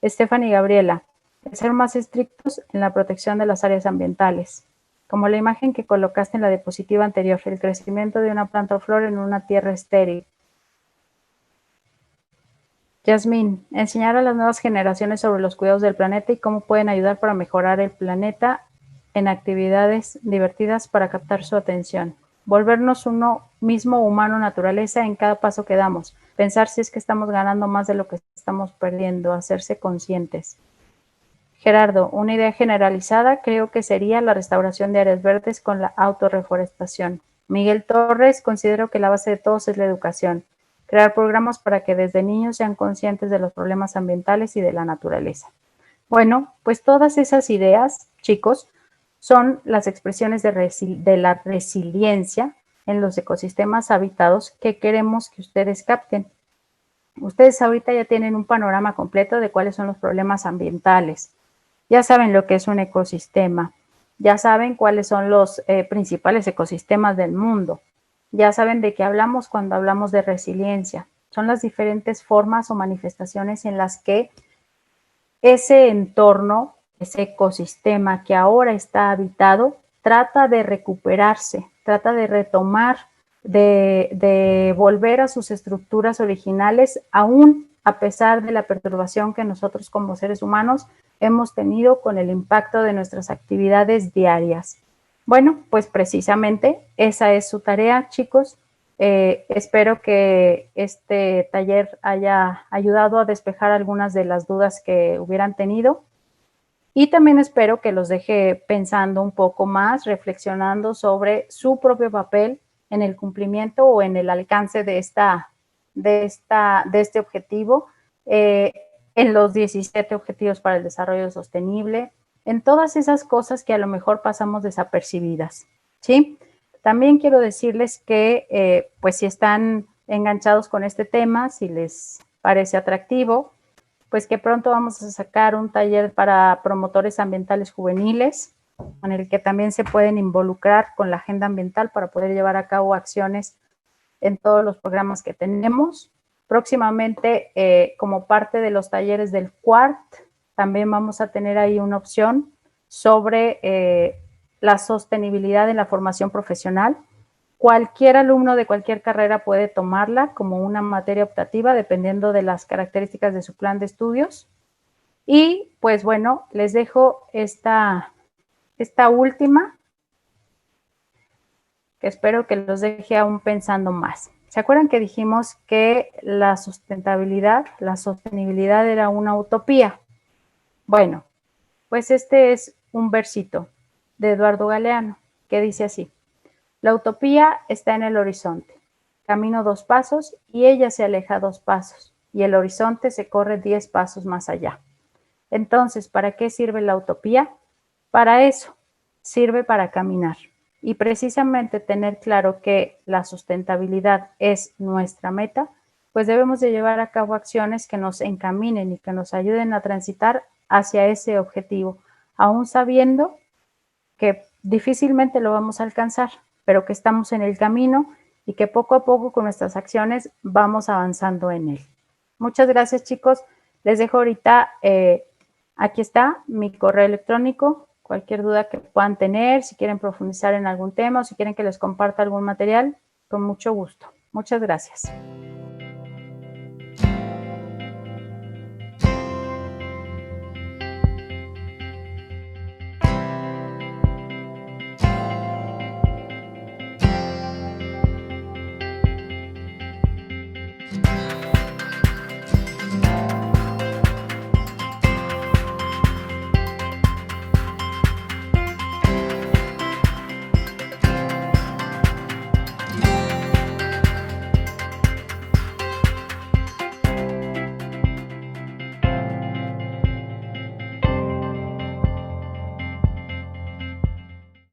Stephanie Gabriela, ser más estrictos en la protección de las áreas ambientales. Como la imagen que colocaste en la diapositiva anterior, el crecimiento de una planta o flor en una tierra estéril. Yasmín, enseñar a las nuevas generaciones sobre los cuidados del planeta y cómo pueden ayudar para mejorar el planeta en actividades divertidas para captar su atención. Volvernos uno mismo humano naturaleza en cada paso que damos. Pensar si es que estamos ganando más de lo que estamos perdiendo. Hacerse conscientes. Gerardo, una idea generalizada creo que sería la restauración de áreas verdes con la autorreforestación. Miguel Torres, considero que la base de todos es la educación. Crear programas para que desde niños sean conscientes de los problemas ambientales y de la naturaleza. Bueno, pues todas esas ideas, chicos, son las expresiones de la resiliencia en los ecosistemas habitados que queremos que ustedes capten. Ustedes ahorita ya tienen un panorama completo de cuáles son los problemas ambientales. Ya saben lo que es un ecosistema. Ya saben cuáles son los principales ecosistemas del mundo. Ya saben de qué hablamos cuando hablamos de resiliencia. Son las diferentes formas o manifestaciones en las que ese entorno, ese ecosistema que ahora está habitado, trata de recuperarse, trata de retomar, de volver a sus estructuras originales, aún a pesar de la perturbación que nosotros como seres humanos hemos tenido con el impacto de nuestras actividades diarias. Bueno, pues precisamente esa es su tarea, chicos. Espero que este taller haya ayudado a despejar algunas de las dudas que hubieran tenido y también espero que los deje pensando un poco más, reflexionando sobre su propio papel en el cumplimiento o en el alcance de este objetivo, en los 17 Objetivos para el Desarrollo Sostenible, en todas esas cosas que a lo mejor pasamos desapercibidas, ¿sí? También quiero decirles que, pues si están enganchados con este tema, si les parece atractivo, pues que pronto vamos a sacar un taller para promotores ambientales juveniles, en el que también se pueden involucrar con la agenda ambiental para poder llevar a cabo acciones en todos los programas que tenemos. Próximamente, como parte de los talleres del CUART, también vamos a tener ahí una opción sobre la sostenibilidad en la formación profesional. Cualquier alumno de cualquier carrera puede tomarla como una materia optativa dependiendo de las características de su plan de estudios. Y pues bueno, les dejo esta última, que espero que los deje aún pensando más. ¿Se acuerdan que dijimos que la sostenibilidad era una utopía? Bueno, pues este es un versito de Eduardo Galeano que dice así: la utopía está en el horizonte. Camino 2 pasos y ella se aleja 2 pasos y el horizonte se corre 10 pasos más allá. Entonces, ¿para qué sirve la utopía? Para eso, sirve para caminar. Y precisamente tener claro que la sustentabilidad es nuestra meta, pues debemos de llevar a cabo acciones que nos encaminen y que nos ayuden a transitar hacia ese objetivo, aún sabiendo que difícilmente lo vamos a alcanzar, pero que estamos en el camino y que poco a poco con nuestras acciones vamos avanzando en él. Muchas gracias, chicos. Les dejo ahorita, aquí está mi correo electrónico, cualquier duda que puedan tener, si quieren profundizar en algún tema o si quieren que les comparta algún material, con mucho gusto. Muchas gracias.